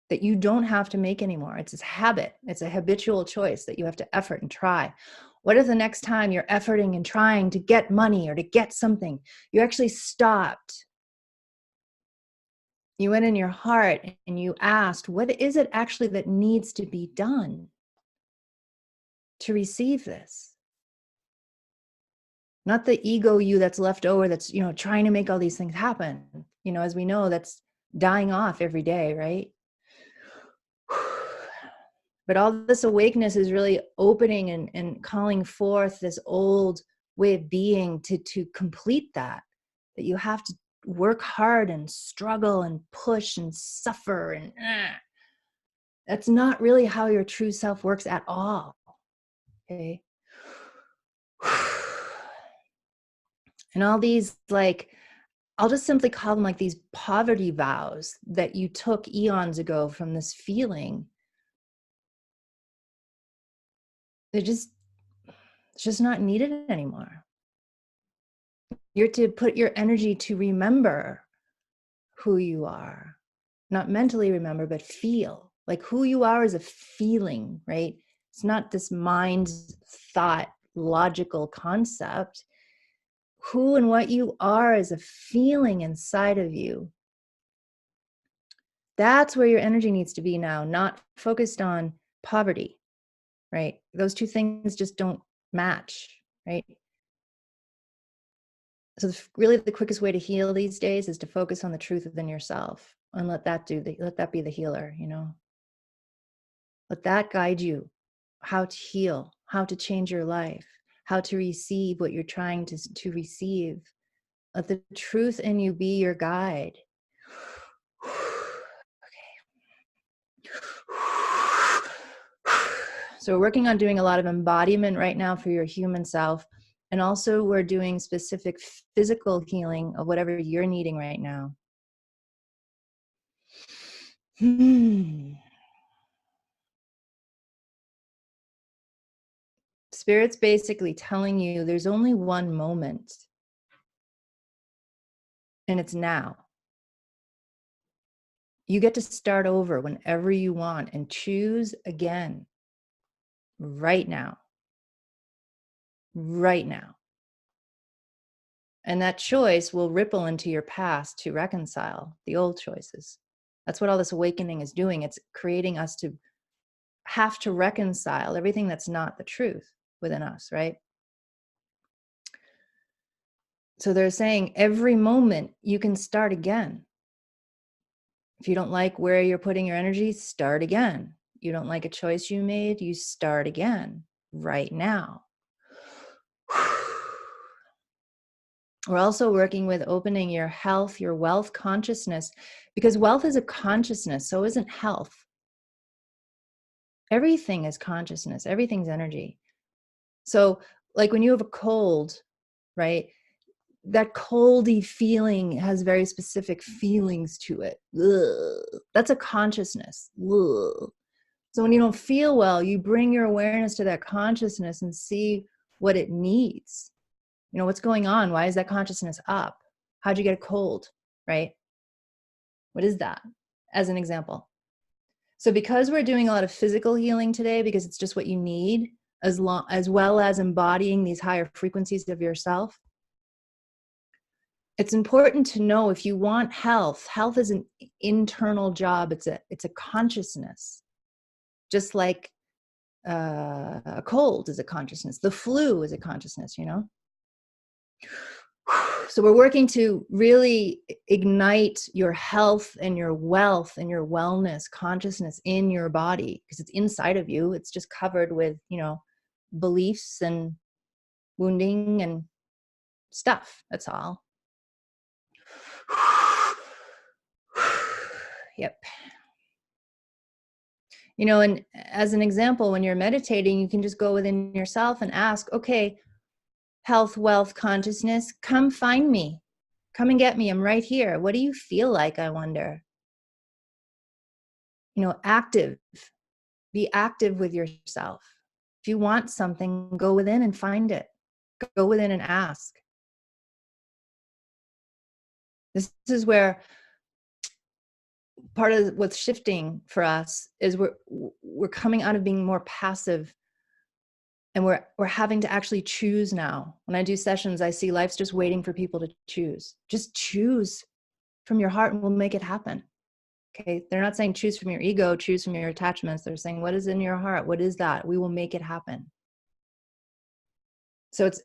that you don't have to make anymore. It's a habit. It's a habitual choice that you have to effort and try. What if the next time you're efforting and trying to get money or to get something, you actually stopped? You went in your heart and you asked, what is it actually that needs to be done to receive this? Not the ego you that's left over that's, trying to make all these things happen. As we know, that's dying off every day, right? But all this awakeness is really opening and calling forth this old way of being to complete that you have to work hard and struggle and push and suffer and that's not really how your true self works at all. Okay. And all these, like, I'll just simply call them like these poverty vows that you took eons ago from this feeling. It's just not needed anymore. You're to put your energy to remember who you are. Not mentally remember, but feel. Like who you are is a feeling, right? It's not this mind, thought, logical concept. Who and what you are is a feeling inside of you. That's where your energy needs to be now, not focused on poverty, right? Those two things just don't match, right? So really the quickest way to heal these days is to focus on the truth within yourself and let that be the healer, Let that guide you how to heal, how to change your life, how to receive what you're trying to receive. Let the truth in you be your guide. So we're working on doing a lot of embodiment right now for your human self. And also we're doing specific physical healing of whatever you're needing right now. Spirit's basically telling you there's only one moment. And it's now. You get to start over whenever you want and choose again. Right now. Right now. And that choice will ripple into your past to reconcile the old choices. That's what all this awakening is doing. It's creating us to have to reconcile everything that's not the truth within us, right? So they're saying every moment you can start again. If you don't like where you're putting your energy, start again. You don't like a choice you made, you start again right now. We're also working with opening your health, your wealth consciousness, because wealth is a consciousness, so isn't health. Everything is consciousness, everything's energy. So like when you have a cold, right? That coldy feeling has very specific feelings to it. Ugh. That's a consciousness. Ugh. So when you don't feel well, you bring your awareness to that consciousness and see what it needs. What's going on? Why is that consciousness up? How'd you get a cold, right? What is that? As an example. So because we're doing a lot of physical healing today, because it's just what you need, as well as embodying these higher frequencies of yourself, it's important to know if you want health is an internal job. It's a consciousness, just like a cold is a consciousness. The flu is a consciousness, So we're working to really ignite your health and your wealth and your wellness consciousness in your body, because it's inside of you. It's just covered with, beliefs and wounding and stuff. That's all. Yep. And as an example, when you're meditating, you can just go within yourself and ask, okay, health, wealth, consciousness, come find me. Come and get me. I'm right here. What do you feel like, I wonder? Active. Be active with yourself. If you want something, go within and find it. Go within and ask. This is where part of what's shifting for us is we're coming out of being more passive And we're having to actually choose now. When I do sessions, I see life's just waiting for people to choose. Just choose from your heart and we'll make it happen. Okay. They're not saying choose from your ego, choose from your attachments. They're saying, what is in your heart? What is that? We will make it happen. So it's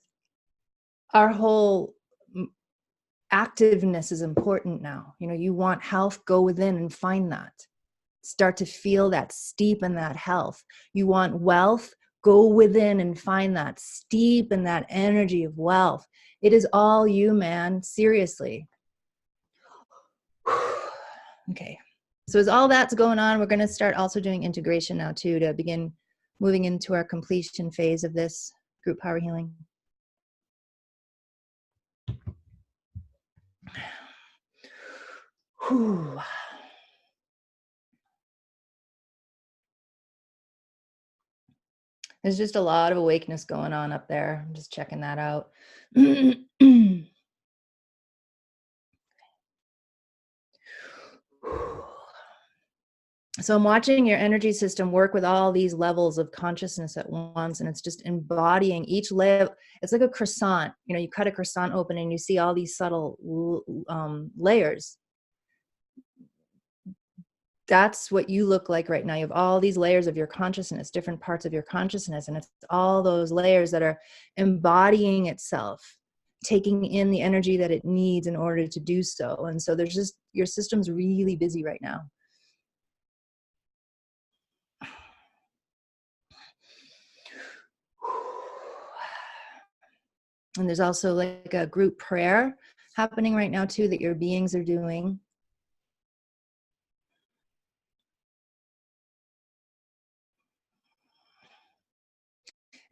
our whole activeness is important now. You know, you want health, go within and find that. Start to feel that, steep in that health. You want wealth, go within and find that, steep in that energy of wealth. It is all you, man. Seriously. Okay. So as all that's going on, we're going to start also doing integration now too, to begin moving into our completion phase of this group power healing. Whew. There's just a lot of awakeness going on up there. I'm just checking that out. So I'm watching your energy system work with all these levels of consciousness at once, and it's just embodying each layer. It's like a croissant. You know, you cut a croissant open and you see all these subtle layers. That's what you look like right now. You have all these layers of your consciousness, different parts of your consciousness, and it's all those layers that are embodying itself, taking in the energy that it needs in order to do so. And so there's just, your system's really busy right now. And there's also like a group prayer happening right now too, that your beings are doing.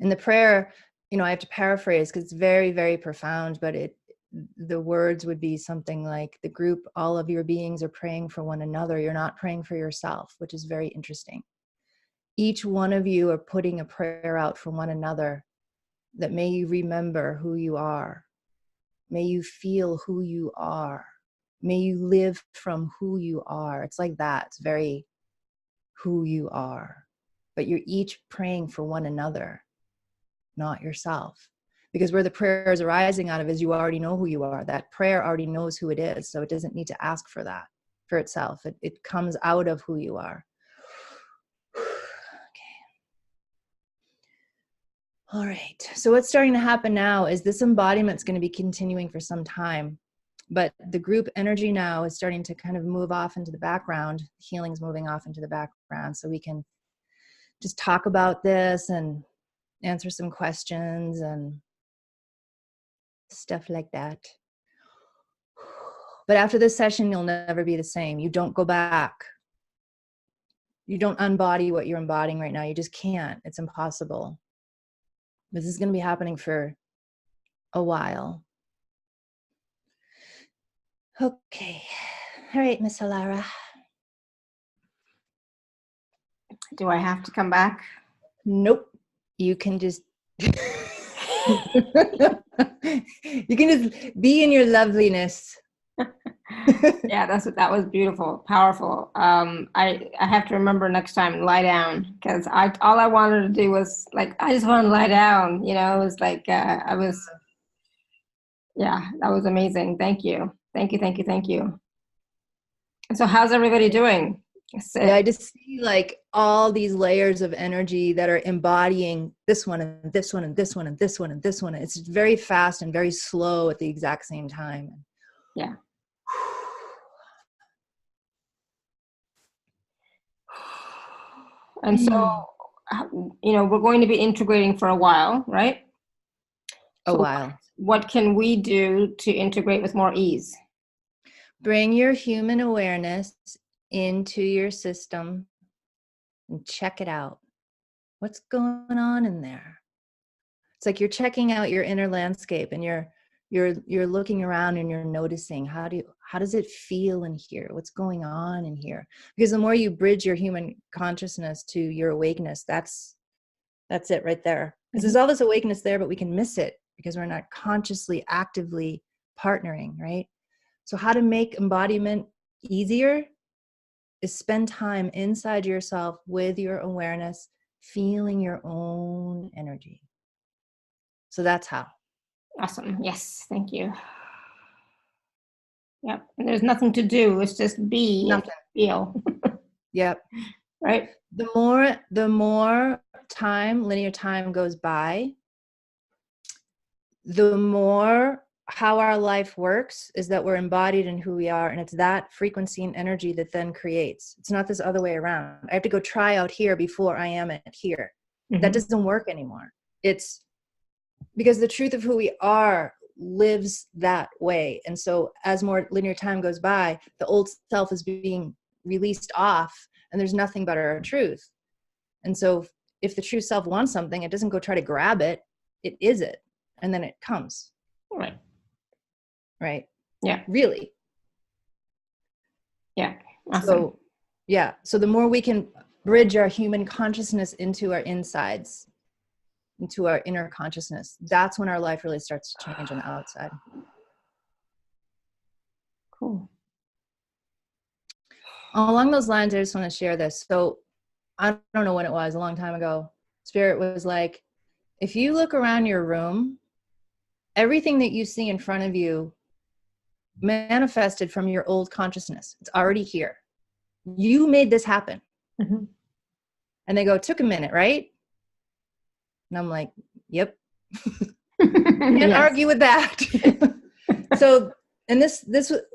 And the prayer, you know, I have to paraphrase because it's very, very profound, but the words would be something like, the group, all of your beings are praying for one another. You're not praying for yourself, which is very interesting. Each one of you are putting a prayer out for one another, that may you remember who you are. May you feel who you are. May you live from who you are. It's like that. It's very who you are. But you're each praying for one another, not yourself. Because where the prayer is arising out of is you already know who you are. That prayer already knows who it is. So it doesn't need to ask for that for itself. It comes out of who you are. All right, so what's starting to happen now is this embodiment is going to be continuing for some time, but the group energy now is starting to kind of move off into the background. Healing's moving off into the background, so we can just talk about this and answer some questions and stuff like that. But after this session, you'll never be the same. You don't go back. You don't unbody what you're embodying right now. You just can't. It's impossible. This is going to be happening for a while. Okay. All right, Miss Alara. Do I have to come back? Nope. You can just you can just be in your loveliness. Yeah, that was beautiful, powerful. I have to remember next time, lie down, because all I wanted to do was like, I just want to lie down, you know. It was like yeah, that was amazing. Thank you. So how's everybody doing? Yeah, I just see like all these layers of energy that are embodying this one and this one and this one and this one and this one. It's very fast and very slow at the exact same time. Yeah. And so, you know, we're going to be integrating for a while, right? A while. What can we do to integrate with more ease? Bring your human awareness into your system and check it out. What's going on in there? It's like you're checking out your inner landscape and you're looking around and you're noticing, how does it feel in here? What's going on in here? Because the more you bridge your human consciousness to your awakeness, that's it right there. Because there's all this awakeness there, but we can miss it because we're not consciously, actively partnering, right? So how to make embodiment easier is spend time inside yourself with your awareness, feeling your own energy. So that's how. Awesome. Yes. Thank you. Yep. And there's nothing to do. It's just be. Nothing. Feel. Yep. Right. The more time, linear time goes by, the more how our life works is that we're embodied in who we are. And it's that frequency and energy that then creates. It's not this other way around. I have to go try out here before I am at here. Mm-hmm. That doesn't work anymore. It's because the truth of who we are lives that way. And so as more linear time goes by, the old self is being released off, and there's nothing but our truth. And so if the true self wants something, it doesn't go try to grab it. It is it. And then it comes. Right. Right. Yeah. Really. Yeah. Awesome. So, yeah. So the more we can bridge our human consciousness into our insides, into our inner consciousness, that's when our life really starts to change on the outside. Cool. Along those lines, I just want to share this. So I don't know when it was, a long time ago. Spirit was like, if you look around your room, everything that you see in front of you manifested from your old consciousness. It's already here. You made this happen. Mm-hmm. And they go, it took a minute, right? And I'm like, yep. Can't argue with that. So, and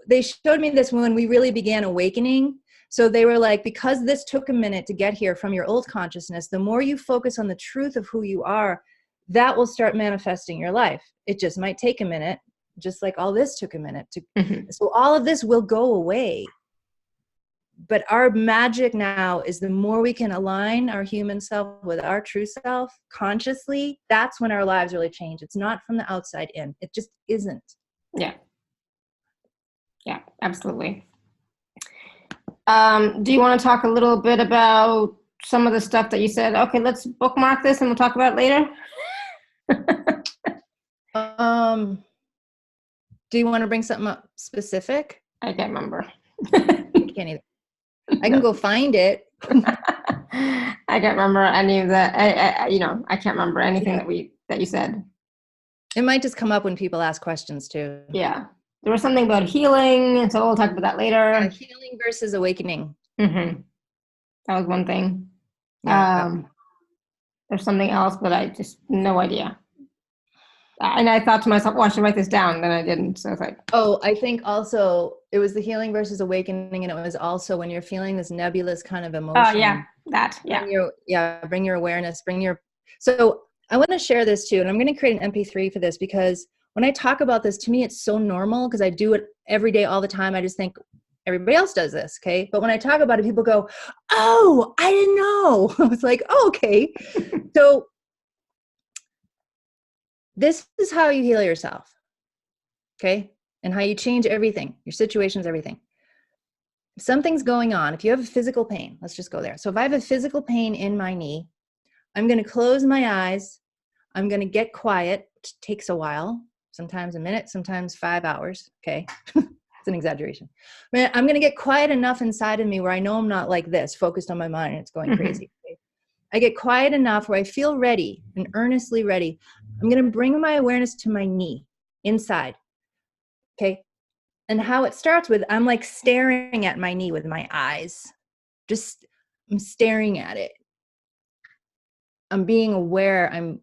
they showed me this when we really began awakening. So they were like, because this took a minute to get here from your old consciousness, the more you focus on the truth of who you are, that will start manifesting your life. It just might take a minute, just like all this took a minute to. Mm-hmm. So all of this will go away. But our magic now is the more we can align our human self with our true self consciously, that's when our lives really change. It's not from the outside in. It just isn't. Yeah. Yeah, absolutely. Do you want to talk a little bit about some of the stuff that you said? Okay, let's bookmark this and we'll talk about it later. Do you want to bring something up specific? I can't remember. I can't either. I can go find it. I can't remember any of that. I can't remember anything that you said. It might just come up when people ask questions too. Yeah. There was something about healing, so we'll talk about that later. Yeah, healing versus awakening. Mm-hmm. That was one thing. Yeah. There's something else, but I just no idea. And I thought to myself, I should write this down. Then I didn't. So I was like, I think also it was the healing versus awakening. And it was also when you're feeling this nebulous kind of emotion. Oh, yeah. That. Yeah. Bring your awareness, So I want to share this too. And I'm going to create an MP3 for this because when I talk about this, to me, it's so normal because I do it every day, all the time. I just think everybody else does this. Okay. But when I talk about it, people go, oh, I didn't know. I was like, oh, okay. So this is how you heal yourself. Okay. And how you change everything, your situations, everything. If something's going on, if you have a physical pain, let's just go there. So if I have a physical pain in my knee, I'm going to close my eyes. I'm going to get quiet, which takes a while, sometimes a minute, sometimes 5 hours. Okay. It's an exaggeration. But I'm going to get quiet enough inside of me where I know I'm not like this, focused on my mind and it's going crazy. Okay? I get quiet enough where I feel ready and earnestly ready. I'm going to bring my awareness to my knee inside. Okay. And how it starts with, I'm like staring at my knee with my eyes. I'm staring at it. I'm being aware. I'm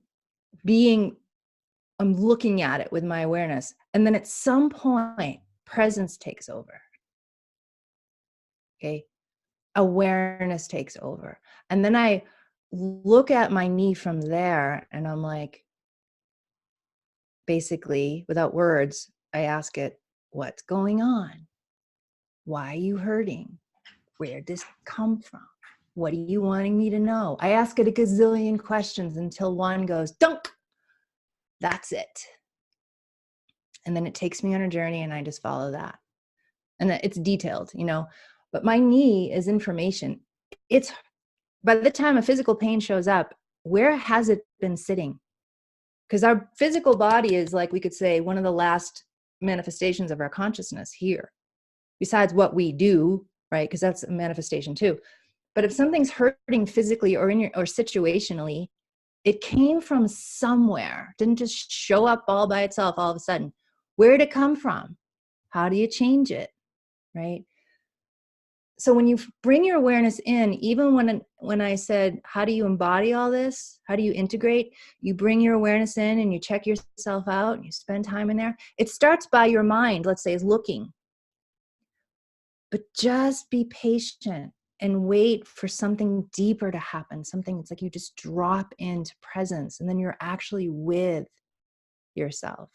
looking at it with my awareness. And then at some point, presence takes over. Okay. Awareness takes over. And then I look at my knee from there and I'm like, basically, without words, I ask it, what's going on? Why are you hurting? Where did this come from? What are you wanting me to know? I ask it a gazillion questions until one goes, dunk. That's it. And then it takes me on a journey and I just follow that. And it's detailed, but my knee is information. It's by the time a physical pain shows up, where has it been sitting? Because our physical body is, like we could say, one of the last manifestations of our consciousness here, besides what we do, right? Because that's a manifestation too. But if something's hurting physically or situationally, It came from somewhere. It didn't just show up all by itself all of a sudden. Where did it come from? How do you change it? Right? So when you bring your awareness in, even when I said, how do you embody all this? How do you integrate? You bring your awareness in and you check yourself out and you spend time in there. It starts by your mind, let's say, is looking. But just be patient and wait for something deeper to happen. Something it's like you just drop into presence and then you're actually with yourself.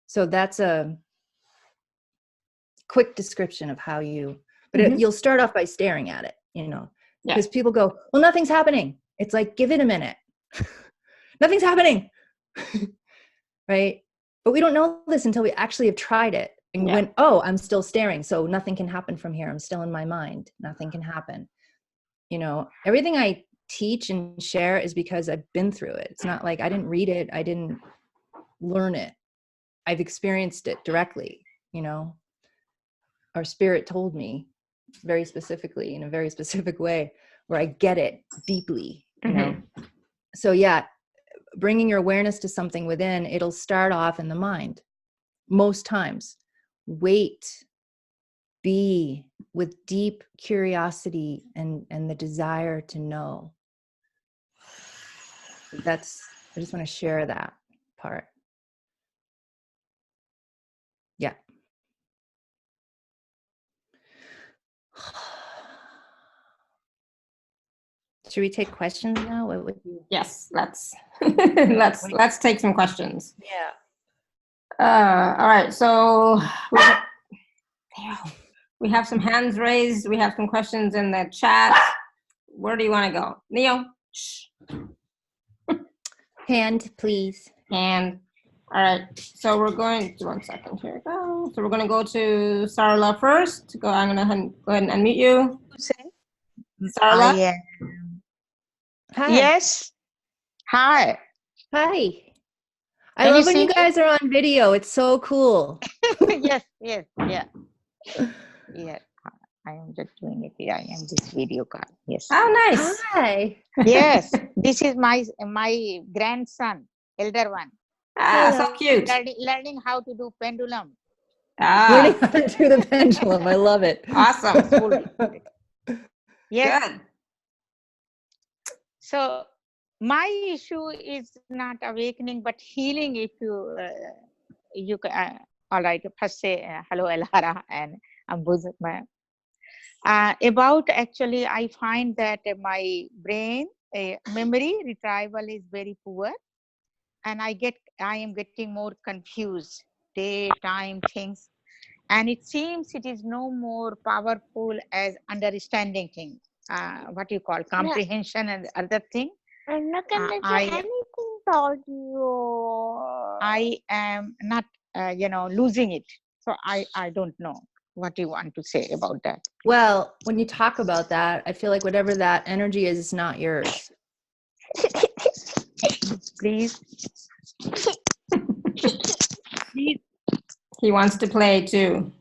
So that's a quick description of how you, but you'll start off by staring at it, you know, because people go, well, nothing's happening. It's like, give it a minute. Nothing's happening. Right? But we don't know this until we actually have tried it. And went, oh, I'm still staring. So nothing can happen from here. I'm still in my mind. Nothing can happen. You know, everything I teach and share is because I've been through it. It's not like I didn't read it. I didn't learn it. I've experienced it directly, you know. Our spirit told me very specifically in a very specific way where I get it deeply, you know. So yeah, bringing your awareness to something within, it'll start off in the mind most times. Wait, be with deep curiosity and the desire to know. I just want to share that part. Yeah. Should we take questions now? What would you? Yes, let's let's take some questions. Yeah. All right, so we have some hands raised. We have some questions in the chat. Where do you want to go, Neo? Shh. Hand, please. Hand. All right, so we're going to 1 second. Here we go. So we're going to go to Sarla first. I'm going to go ahead and unmute you. Sarla. Hi. Yes. Hi. Hi. I love when you guys are on video. It's so cool. Yes. Yeah. I am just doing it. Yeah, I am this video card. Yes. Oh, nice. Hi. Yes. This is my grandson, elder one. So cute. Learning how to do pendulum. Learning how to do the pendulum. I love it. Awesome. Yes. Good. So my issue is not awakening, but healing. If you all right. First say hello, Elara and Ambujam. About actually, I find that my brain memory retrieval is very poor, and I am getting more confused. Day, time, things, and it seems it is no more powerful as understanding things. What you call comprehension and other thing. I'm not gonna do anything about you. I am not, losing it. So I don't know what you want to say about that. Well, when you talk about that, I feel like whatever that energy is not yours. Please. Please. He wants to play too.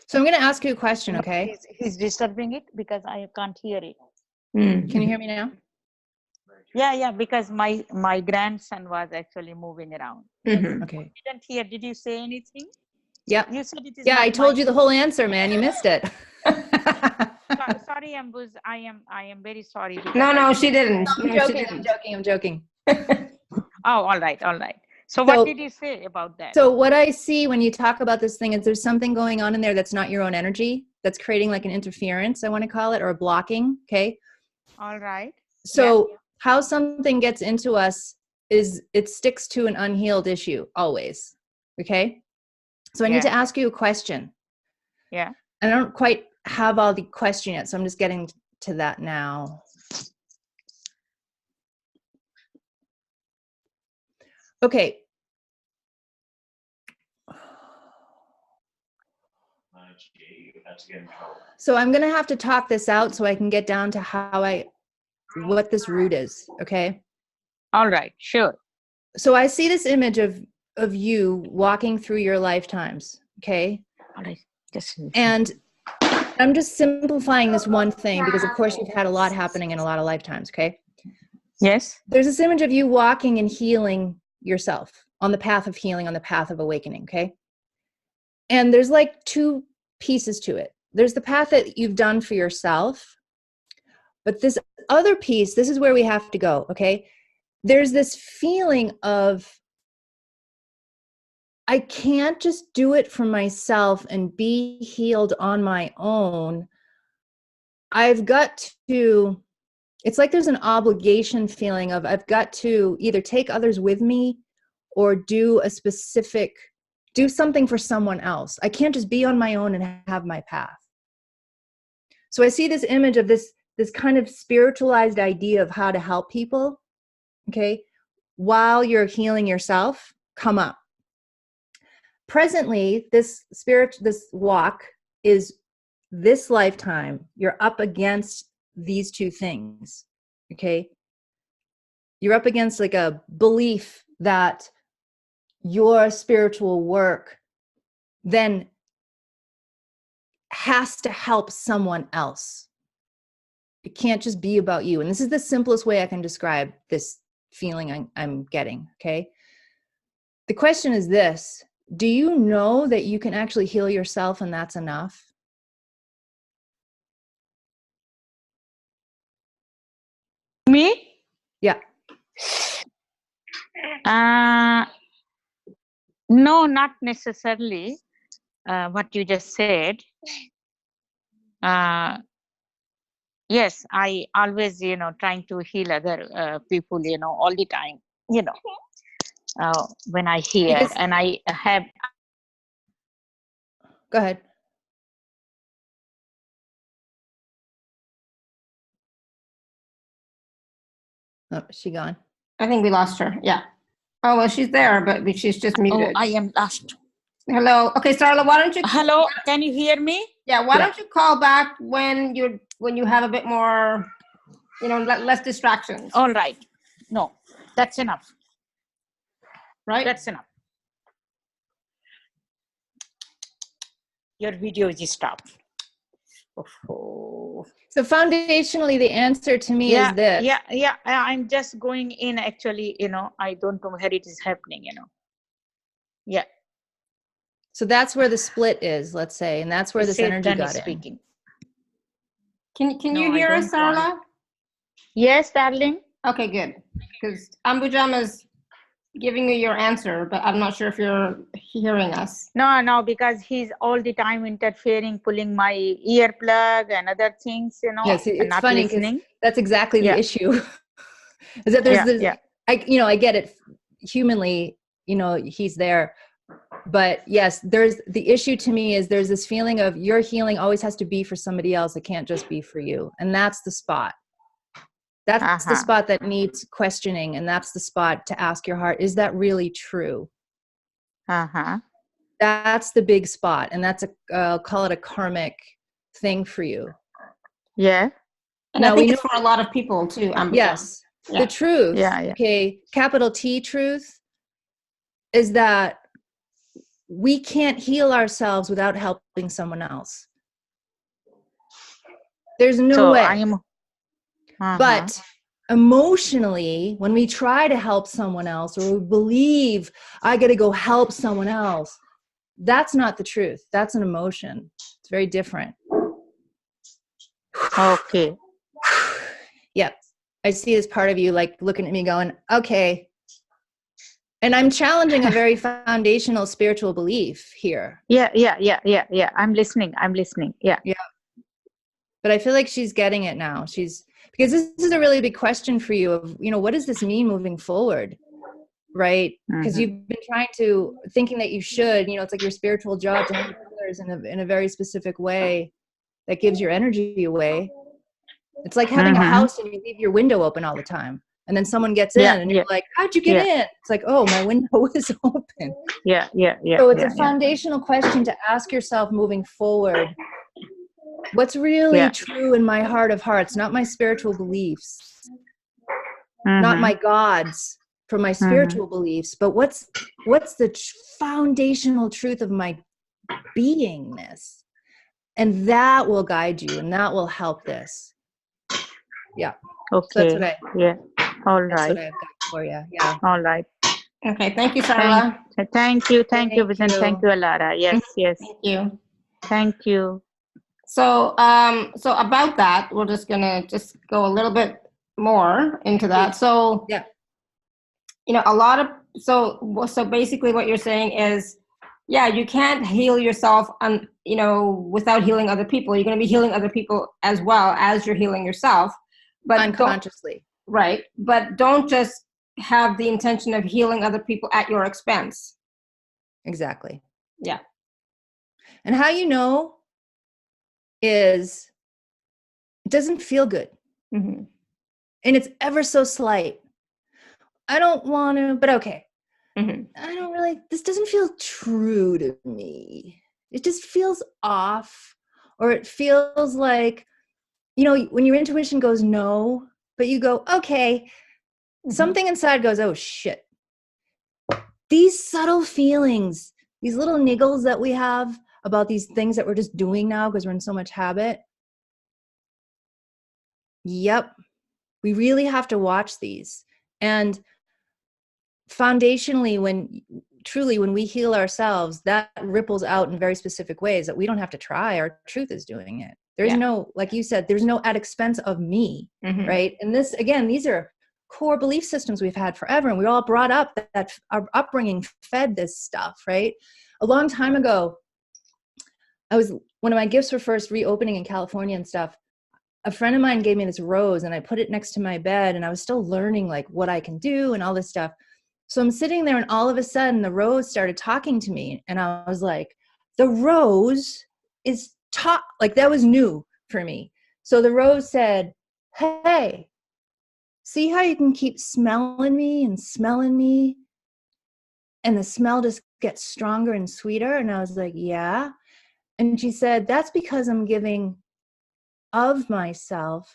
So I'm going to ask you a question, okay? He's disturbing it because I can't hear it. Can you hear me now? Yeah, because my grandson was actually moving around. Okay. I didn't hear. Did you say anything? Yeah. You said it is. Yeah, I told you the whole answer, man. You missed it. Sorry, Ambuz. I am very sorry. No, she didn't. I'm joking. Oh, all right. So what did you say about that? So what I see when you talk about this thing is there's something going on in there that's not your own energy, that's creating like an interference, I want to call it, or a blocking, okay? All right. So how something gets into us is it sticks to an unhealed issue always, okay? So I need to ask you a question. Yeah. I don't quite have all the question yet, so I'm just getting to that now. Okay. So I'm going to have to talk this out so I can get down to what this root is. Okay. All right. Sure. So I see this image of you walking through your lifetimes. Okay. All right. And I'm just simplifying this one thing because of course you've had a lot happening in a lot of lifetimes. Okay. Yes. There's this image of you walking and healing yourself on the path of healing, on the path of awakening, okay? And there's like two pieces to it. There's the path that you've done for yourself, but this other piece, this is where we have to go, okay? There's this feeling of, I can't just do it for myself and be healed on my own. I've got to, it's like there's an obligation feeling of I've got to either take others with me or do a specific, do something for someone else. I can't just be on my own and have my path. So I see this image of this kind of spiritualized idea of how to help people, okay, while you're healing yourself, come up. Presently, this walk is this lifetime. You're up against these two things, okay? You're up against like a belief that your spiritual work then has to help someone else. It can't just be about you. And this is the simplest way I can describe this feeling I'm getting, okay? The question is this: do you know that you can actually heal yourself and that's enough? Me? Yeah. No, not necessarily. What you just said. Yes, I always, trying to heal other people, all the time, when I hear Because, and I have. go ahead. Oh, is she gone? I think we lost her. Yeah. Oh, well, she's there, but she's just muted. Oh, I am lost. Hello. Okay, Starla, why don't you? Hello, can you hear me? Yeah. Why don't you call back when you have a bit more, less distractions? All right. No, that's enough. Right. That's enough. Your video is stopped. Oh. So foundationally, the answer to me is this. Yeah. I'm just going in. Actually, I don't know where it is happening. Yeah. So that's where the split is, let's say, and that's where this energy got in. Can you hear us, Sarla? Yes, darling. Okay, good. Because Ambujam is giving you your answer, but I'm not sure if you're hearing us. No, because he's all the time interfering, pulling my earplug and other things, Yes, it's and not funny listening. That's exactly the issue. Is that there's this, I get it humanly, he's there. But yes, there's the issue to me is there's this feeling of your healing always has to be for somebody else. It can't just be for you. And that's the spot. That's the spot that needs questioning. And that's the spot to ask your heart, is that really true? That's the big spot. And that's I'll call it a karmic thing for you. Yeah. And now, I think it's for a lot of people too. Yes. Yeah. The truth, okay, capital T truth, is that we can't heal ourselves without helping someone else. There's no way. But emotionally, when we try to help someone else, or we believe I got to go help someone else, that's not the truth. That's an emotion. It's very different. Okay. Yep. I see this part of you like looking at me going, okay. And I'm challenging a very foundational spiritual belief here. Yeah. I'm listening. Yeah. But I feel like she's getting it now. Because this is a really big question for you of, what does this mean moving forward? Right? Because you've been thinking that you should, it's like your spiritual job to help others in a very specific way that gives your energy away. It's like having a house and you leave your window open all the time. And then someone gets in and you're like, how'd you get in? It's like, oh, my window is open. Yeah. So it's a foundational question to ask yourself moving forward. What's really true in my heart of hearts, not my spiritual beliefs, not my gods from my spiritual beliefs, but what's the foundational truth of my beingness? And that will guide you and that will help this. Yeah. Okay. So that's what All That's right. what I've got for you. Yeah. All right. Okay, thank you, Sarla. Thank you, Vision. you. Thank you, Alara. Yes, yes. Thank you. Thank you. So, so about that, we're just gonna just go a little bit more into that. So, Yeah. you know, a lot of so basically, what you're saying is, yeah, you can't heal yourself, you know, without healing other people. You're going to be healing other people as well as you're healing yourself, but Unconsciously. Right, but don't just have the intention of healing other people at your expense. Exactly. Yeah. And how you know is it doesn't feel good. Mm-hmm. And it's ever so slight. I don't want to, but okay. Mm-hmm. I don't really, this doesn't feel true to me. It just feels off, or it feels like, you know, when your intuition goes no, but you go, okay, Mm-hmm. something inside goes, oh shit. These subtle feelings, these little niggles that we have about these things that we're just doing now because we're in so much habit. Yep. We really have to watch these. And foundationally, when we heal ourselves, that ripples out in very specific ways that we don't have to try. Our truth is doing it. There's no, like you said, there's no at expense of me, right? And this, again, these are core belief systems we've had forever. And we were all brought up that our upbringing fed this stuff, right? A long time ago, one of my gifts were first reopening in California and stuff. A friend of mine gave me this rose and I put it next to my bed, and I was still learning like what I can do and all this stuff. So I'm sitting there and all of a sudden the rose started talking to me, and I was like, the rose is like that was new for me. So the rose said, hey, see how you can keep smelling me and smelling me? And the smell just gets stronger and sweeter. And I was like, yeah. And she said, that's because I'm giving of myself.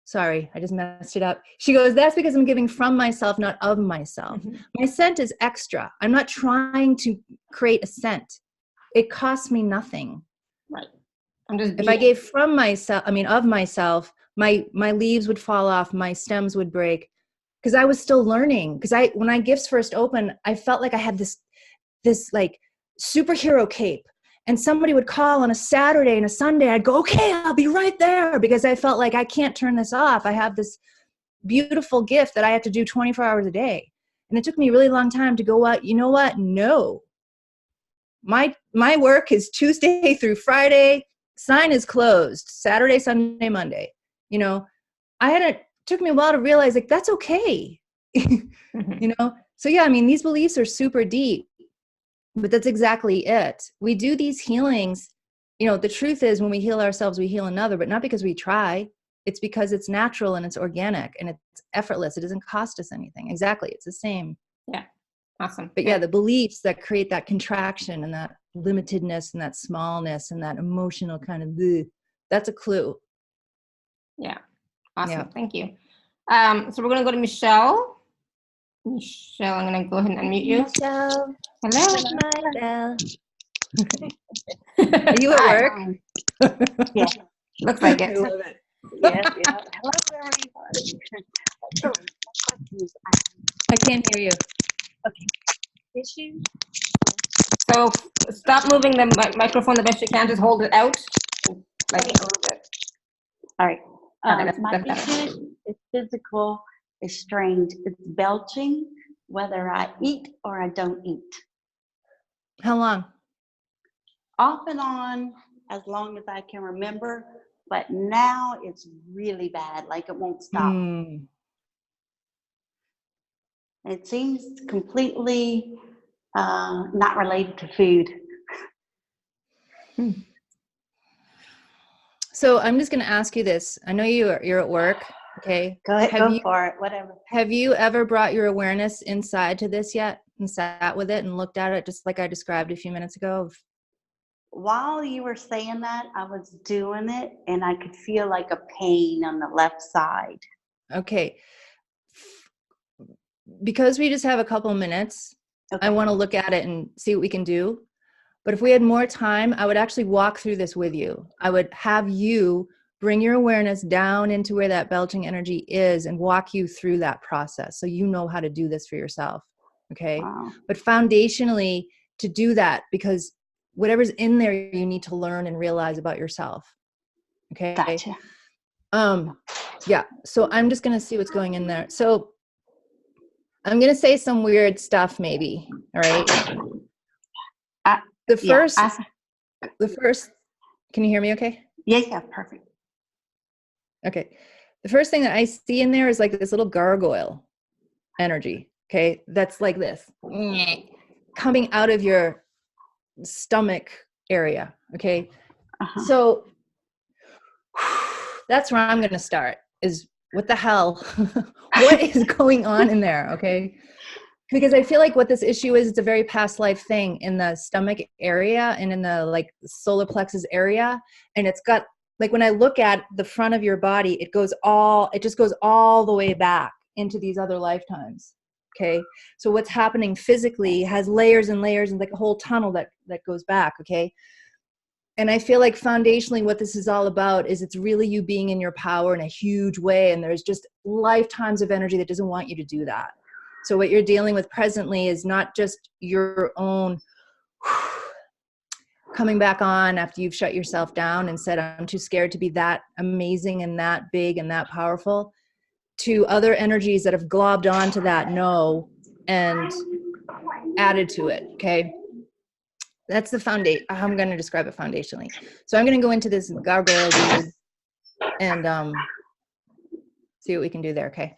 Sorry, I just messed it up. She goes, that's because I'm giving from myself, not of myself. My scent is extra. I'm not trying to create a scent. It costs me nothing. Right. I'm just if I gave from myself, of myself, my leaves would fall off, my stems would break, because I was still learning. Because when my gifts first opened, I felt like I had this like superhero cape. And somebody would call on a Saturday and a Sunday. I'd go, okay, I'll be right there, because I felt like I can't turn this off. I have this beautiful gift that I have to do 24 hours a day. And it took me a really long time to go, you know what? No. My work is Tuesday through Friday. Sign is closed. Saturday, Sunday, Monday. You know, it took me a while to realize like that's okay. You know? So yeah, I mean, these beliefs are super deep. But that's exactly it. We do these healings. You know, the truth is when we heal ourselves, we heal another, but not because we try. It's because it's natural and it's organic and it's effortless. It doesn't cost us anything. Exactly. It's the same. Yeah. Awesome. But yeah, the beliefs that create that contraction and that limitedness and that smallness and that emotional kind of, that's a clue. Yeah. Awesome. Yeah. Thank you. So we're going to go to Michelle. Michelle, I'm going to go ahead and unmute you. Michelle. Hello. Are you at work? Yeah. Looks like it. I love it. Yes, yeah. Hello, everyone. I can't hear you. Okay. Issue. So stop moving the microphone the best you can. Just hold it out. Like a little bit. All right. Okay, My that's better. issue is physical, is strange. It's belching, whether I eat or I don't eat. How long? Off and on, as long as I can remember. But now it's really bad, like it won't stop. It seems completely not related to food. So I'm just going to ask you this. I know you're at work. Okay. Go ahead, go for it, whatever. Have you ever brought your awareness inside to this yet and sat with it and looked at it just like I described a few minutes ago? While you were saying that, I was doing it and I could feel like a pain on the left side. Okay. Because we just have a couple minutes, okay. I want to look at it and see what we can do. But if we had more time, I would actually walk through this with you. I would have you bring your awareness down into where that belching energy is and walk you through that process so you know how to do this for yourself. Okay. Wow. But foundationally, to do that, because whatever's in there, you need to learn and realize about yourself. Okay. Gotcha. Yeah. So I'm just going to see what's going in there. So I'm going to say some weird stuff maybe. All right. The first, can you hear me okay? Yeah, perfect. Okay. The first thing that I see in there is like this little gargoyle energy. Okay. That's like this coming out of your stomach area. Okay. Uh-huh. So that's where I'm going to start is what the hell, what is going on in there? Okay. Because I feel like what this issue is, it's a very past life thing in the stomach area and in the like solar plexus area. And it's got, like when I look at the front of your body, it just goes all the way back into these other lifetimes. Okay. So what's happening physically has layers and layers and like a whole tunnel that goes back. Okay. And I feel like foundationally what this is all about is it's really you being in your power in a huge way. And there's just lifetimes of energy that doesn't want you to do that. So what you're dealing with presently is not just your own coming back on after you've shut yourself down and said, I'm too scared to be that amazing and that big and that powerful, to other energies that have globbed onto that no and added to it. Okay. That's the foundation. I'm going to describe it foundationally. So I'm going to go into this gargoyle dude and see what we can do there. Okay.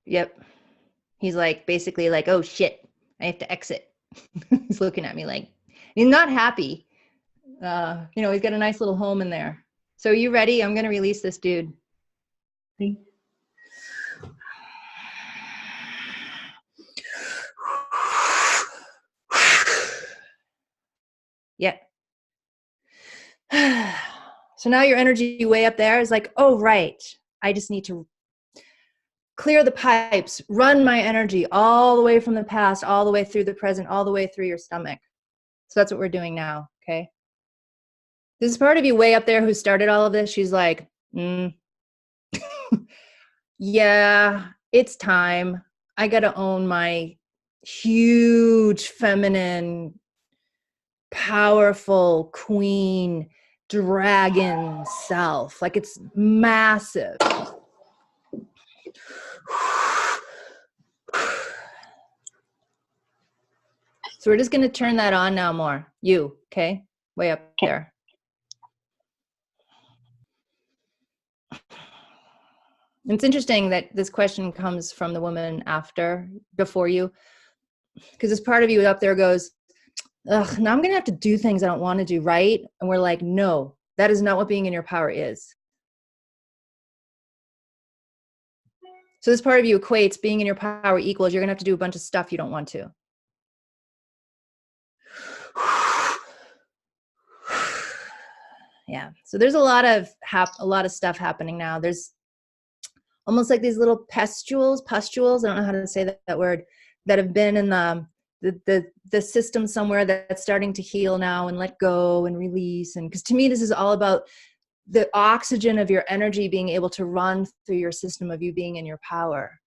Yep. He's like, basically like, oh shit, I have to exit. He's looking at me like, he's not happy. He's got a nice little home in there. So are you ready? I'm going to release this dude. Yeah. So now your energy way up there is like, oh, right. I just need to clear the pipes, run my energy all the way from the past, all the way through the present, all the way through your stomach. So that's what we're doing now. Okay. This is part of you way up there who started all of this. She's like, yeah, it's time. I got to own my huge feminine, powerful queen dragon self. Like it's massive. So we're just going to turn that on now more. You, okay? Way up there. It's interesting that this question comes from the woman before you, because this part of you up there goes, ugh, now I'm going to have to do things I don't want to do, right? And we're like, no, that is not what being in your power is. So this part of you equates being in your power equals you're going to have to do a bunch of stuff you don't want to. Yeah. So there's a lot of stuff happening now. There's almost like these little pustules, I don't know how to say that word, that have been in the system somewhere that's starting to heal now and let go and release. And because to me, this is all about the oxygen of your energy being able to run through your system of you being in your power.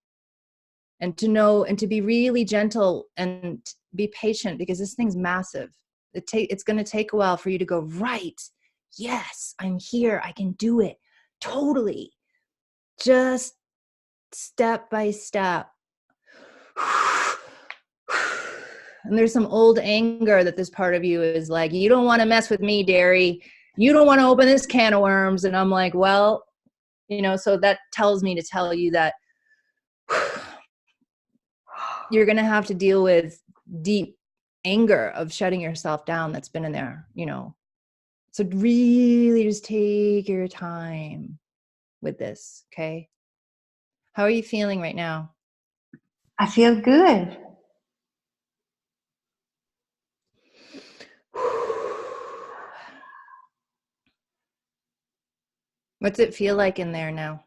And to know and to be really gentle and be patient, because this thing's massive. It's going to take a while for you to go, right, yes, I'm here, I can do it, totally. Just step by step. And there's some old anger that this part of you is like, you don't want to mess with me, Derry. You don't want to open this can of worms. And I'm like, well, so that tells me to tell you that you're going to have to deal with deep anger of shutting yourself down that's been in there, So really just take your time with this, okay? How are you feeling right now? I feel good. What's it feel like in there now?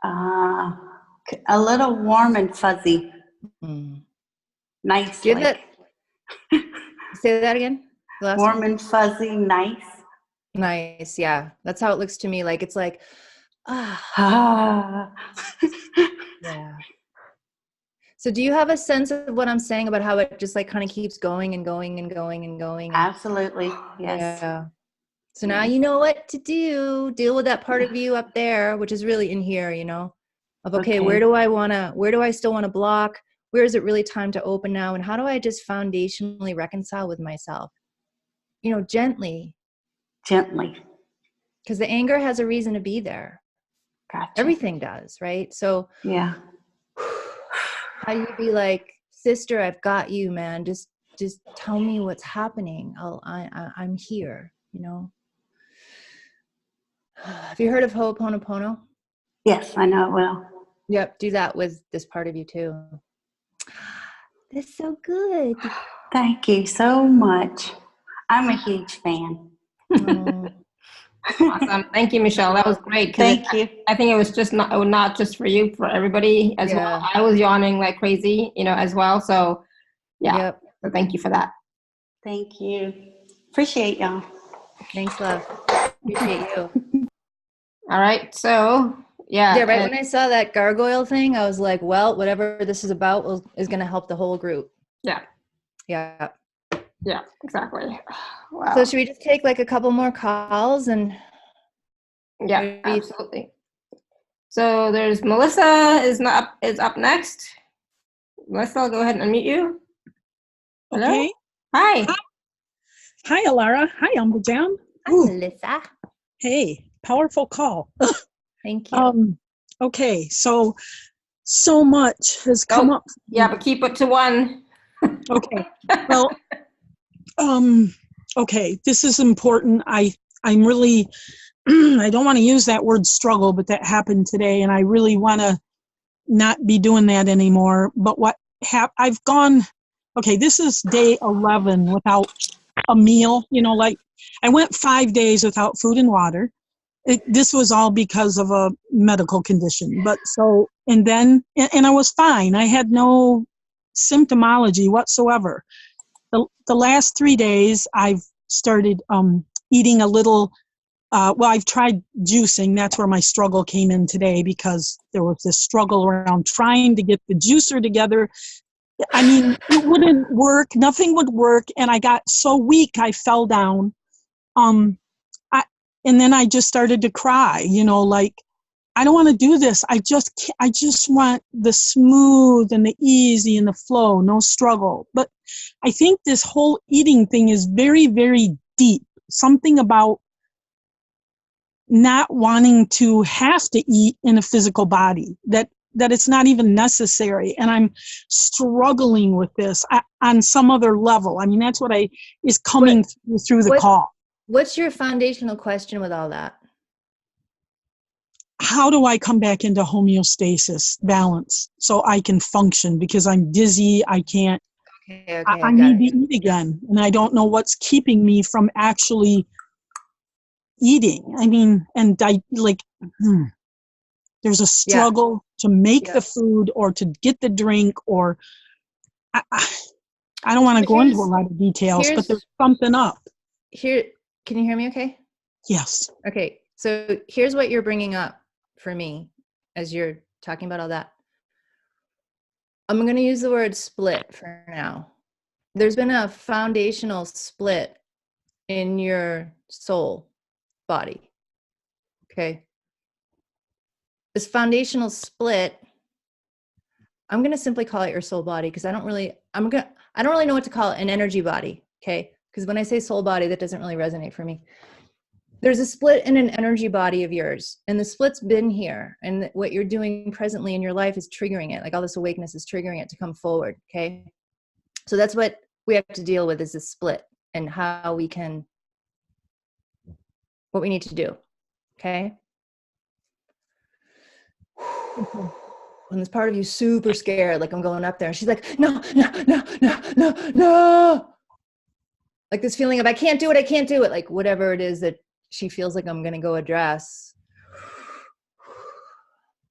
A little warm and fuzzy. Mm. Nice. Give Like, that, say that again. The last warm one. and fuzzy, nice. Nice. Yeah. That's how it looks to me. Like, it's like, ah, Ah. yeah. So do you have a sense of what I'm saying about how it just like kind of keeps going and going and going and going? Absolutely. Yes. Yeah. So now you know what to do. Deal with that part of you up there, which is really in here, you know, of, okay, where do I still want to block? Where is it really time to open now? And how do I just foundationally reconcile with myself? You know, gently, Gently. because the anger has a reason to be there. Gotcha. Everything does, right? So Yeah. how do you be like, sister, I've got you, man. Just tell me what's happening. I'm here, you know. Have you heard of Ho'oponopono? Yes, I know it well. Yep, do that with this part of you too. That's so good. Thank you so much. I'm a huge fan. Oh, Awesome. Thank you, Michelle. That was great. Thank you. I think it was just not just for you, for everybody as well. I was yawning like crazy, you know, as well. So yeah. Yep. So thank you for that. Thank you. Appreciate y'all. Thanks, love. Appreciate you. All right. So yeah. Yeah, right when I saw that gargoyle thing, I was like, well, whatever this is about is going to help the whole group. Yeah. Yeah. Yeah, exactly. Wow. So should we just take like a couple more calls and yeah, absolutely. So there's Melissa is up next. Melissa, I'll go ahead and unmute you. Hello? Okay. Hi. Hi, Alara. Hi, Ambujam. Hi, Melissa. Hey, powerful call. Thank you. Okay, so much has come up. Yeah, but keep it to one. Okay. Well, okay, this is important. I'm really I don't want to use that word struggle, but that happened today, and I really want to not be doing that anymore. But I've gone, okay, this is day 11 without a meal, you know, like I went 5 days without food and water. This was all because of a medical condition. But so, and I was fine. I had no symptomology whatsoever. The last 3 days, I've started eating a little. I've tried juicing. That's where my struggle came in today, because there was this struggle around trying to get the juicer together. I mean, it wouldn't work. Nothing would work. And I got so weak, I fell down. And then I just started to cry, you know, like, I don't want to do this. I just want the smooth and the easy and the flow, no struggle. But I think this whole eating thing is very, very deep. Something about not wanting to have to eat in a physical body, that it's not even necessary. And I'm struggling with this on some other level. I mean, that's what is coming through the call. What's your foundational question with all that? How do I come back into homeostasis, balance, so I can function? Because I'm dizzy, I can't. Okay, I need to eat again, and I don't know what's keeping me from actually eating. I mean, and there's a struggle to make the food or to get the drink, or I don't want to go into a lot of details, but there's something up. Here, can you hear me okay? Yes. Okay, so here's what you're bringing up for me as you're talking about all that. I'm going to use the word split for now. There's been a foundational split in your soul body. Okay. This foundational split, I'm going to simply call it your soul body, because I don't really know what to call it, an energy body. Okay. Because when I say soul body, that doesn't really resonate for me. There's a split in an energy body of yours, and the split's been here, and what you're doing presently in your life is triggering it. Like all this awakeness is triggering it to come forward. Okay. So that's what we have to deal with, is this split and how we can, what we need to do. Okay. And this part of you super scared, like I'm going up there, and she's like, no. Like this feeling of, I can't do it. Like whatever it is that she feels like I'm going to go address.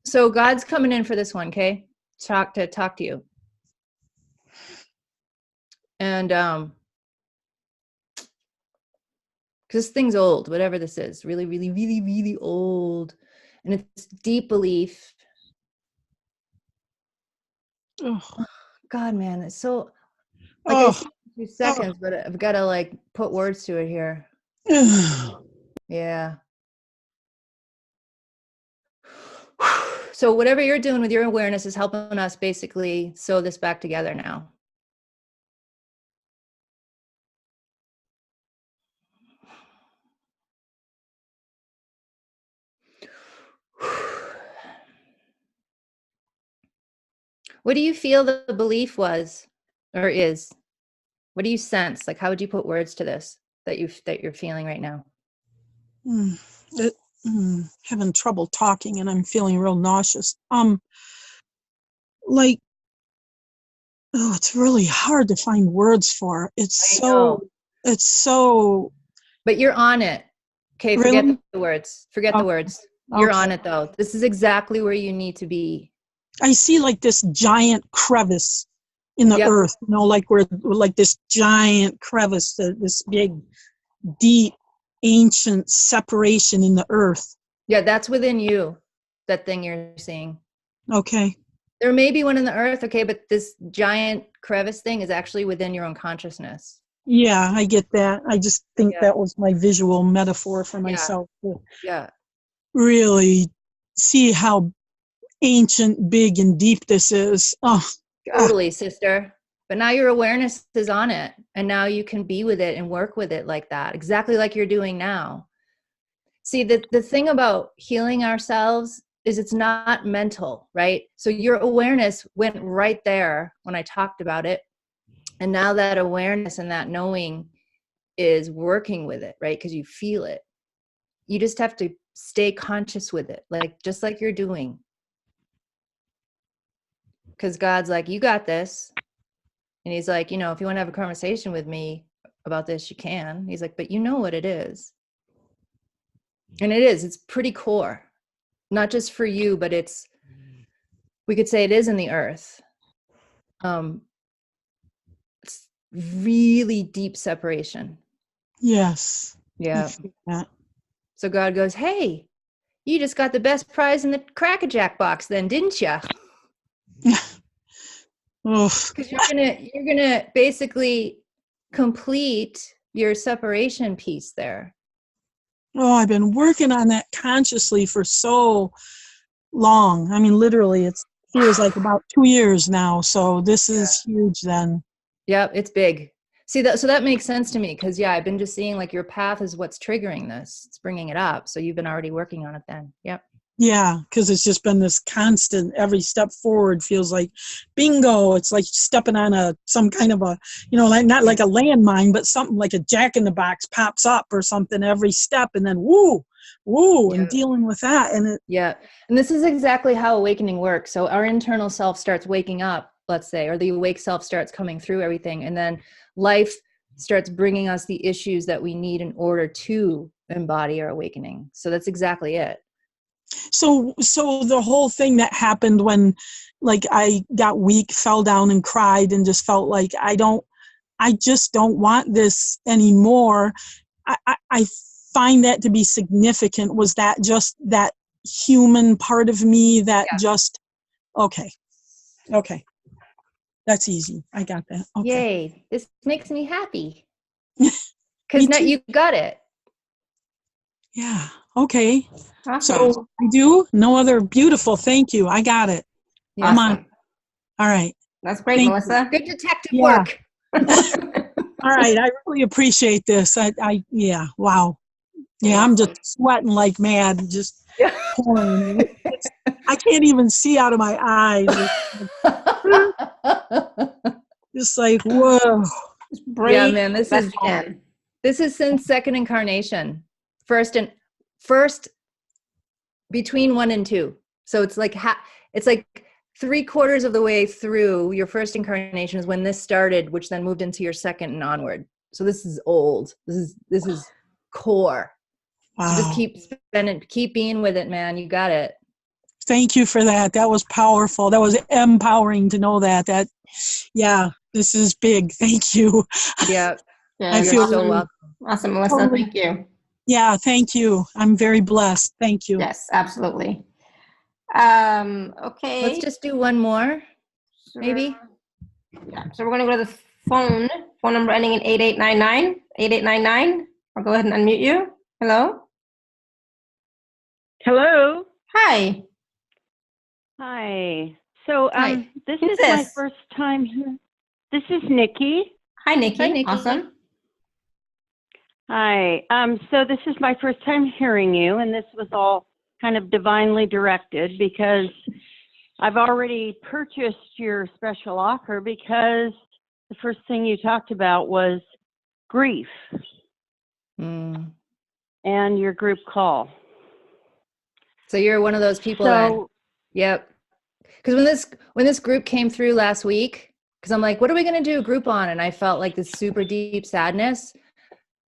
So God's coming in for this one. Okay. Talk to you. And because this thing's old, whatever this is, really, really, really, really old. And it's deep belief. Oh, God, man, it's so, like I oh, said, 2 seconds, but I've got to like put words to it here. oh. Yeah. So whatever you're doing with your awareness is helping us basically sew this back together now. What do you feel the belief was or is? What do you sense? Like, how would you put words to this that you're feeling right now? Having trouble talking, and I'm feeling real nauseous. Like, oh, it's really hard to find words for. It's so. But you're on it. Okay, forget Really? the words. Forget the words. You're on it though. This is exactly where you need to be. I see like this giant crevice in the earth, you know, like we're like this giant crevice, this big, deep, ancient separation in the earth. Yeah, that's within you, that thing you're seeing. Okay. There may be one in the earth, okay, but this giant crevice thing is actually within your own consciousness. Yeah, I get that. I just think that was my visual metaphor for myself. Yeah. Really see how ancient, big, and deep this is. Oh, totally, sister. But now your awareness is on it, and now you can be with it and work with it like that, exactly like you're doing now. See, the thing about healing ourselves is it's not mental, right? So your awareness went right there when I talked about it. And now that awareness and that knowing is working with it, right? Because you feel it. You just have to stay conscious with it, like just like you're doing. Because God's like, you got this. And he's like, you know, if you want to have a conversation with me about this, you can. He's like, but you know what it is. And it is, it's pretty core. Not just for you, but we could say it is in the earth. It's really deep separation. yes. Yeah. So God goes, hey, you just got the best prize in the Crack-A-Jack box then, didn't you? Because you're gonna basically complete your separation piece there. Oh, I've been working on that consciously for so long. I mean, literally, it feels like about 2 years now. So this is huge then. Yep, it's big. See, so that makes sense to me because, I've been just seeing like your path is what's triggering this. It's bringing it up. So you've been already working on it then. Yep. Yeah, because it's just been this constant, every step forward feels like bingo. It's like stepping on some kind of a, you know, like not like a landmine, but something like a jack-in-the-box pops up or something every step, and then woo, and dealing with that. And and this is exactly how awakening works. So our internal self starts waking up, let's say, or the awake self starts coming through everything, and then life starts bringing us the issues that we need in order to embody our awakening. So that's exactly it. So the whole thing that happened when, like, I got weak, fell down and cried and just felt like I just don't want this anymore. I find that to be significant. Was that just that human part of me that just, okay. That's easy. I got that. Okay. Yay. This makes me happy. Because now you got it. Yeah. Okay. Awesome. So I do. No other. Beautiful. Thank you. I got it. Awesome. I'm on. All right. That's great, Melissa. Good detective work. All right. I really appreciate this. Yeah. Wow. Yeah. I'm just sweating like mad. Just pouring. I can't even see out of my eyes. Just like, whoa. Yeah, man. This is since second incarnation. First between 1 and 2. So it's like 3/4 of the way through your first incarnation is when this started, which then moved into your second and onward. So this is old. This is core. Wow. So just keep being with it, man. You got it. Thank you for that. That was powerful. That was empowering to know that. Yeah. This is big. Thank you. Yep. Yeah, I you're feel so awesome. welcome. Awesome, Melissa. Totally. Thank you. Yeah, thank you. I'm very blessed. Thank you. Yes, absolutely. Okay. Let's just do one more, maybe. Yeah. So we're going to go to the phone number ending in 8899. 8899. I'll go ahead and unmute you. Hello. Hello. Hi. Hi. So Hi. this Who's is my this? first time here. This is Nikki. Hi, Nikki. Hi, Nikki. Awesome. Hi. So this is my first time hearing you, and this was all kind of divinely directed because I've already purchased your special offer because the first thing you talked about was grief Mm. and your group call. So you're one of those people then. Yep. Because when this group came through last week, because I'm like, what are we going to do a group on? And I felt like this super deep sadness.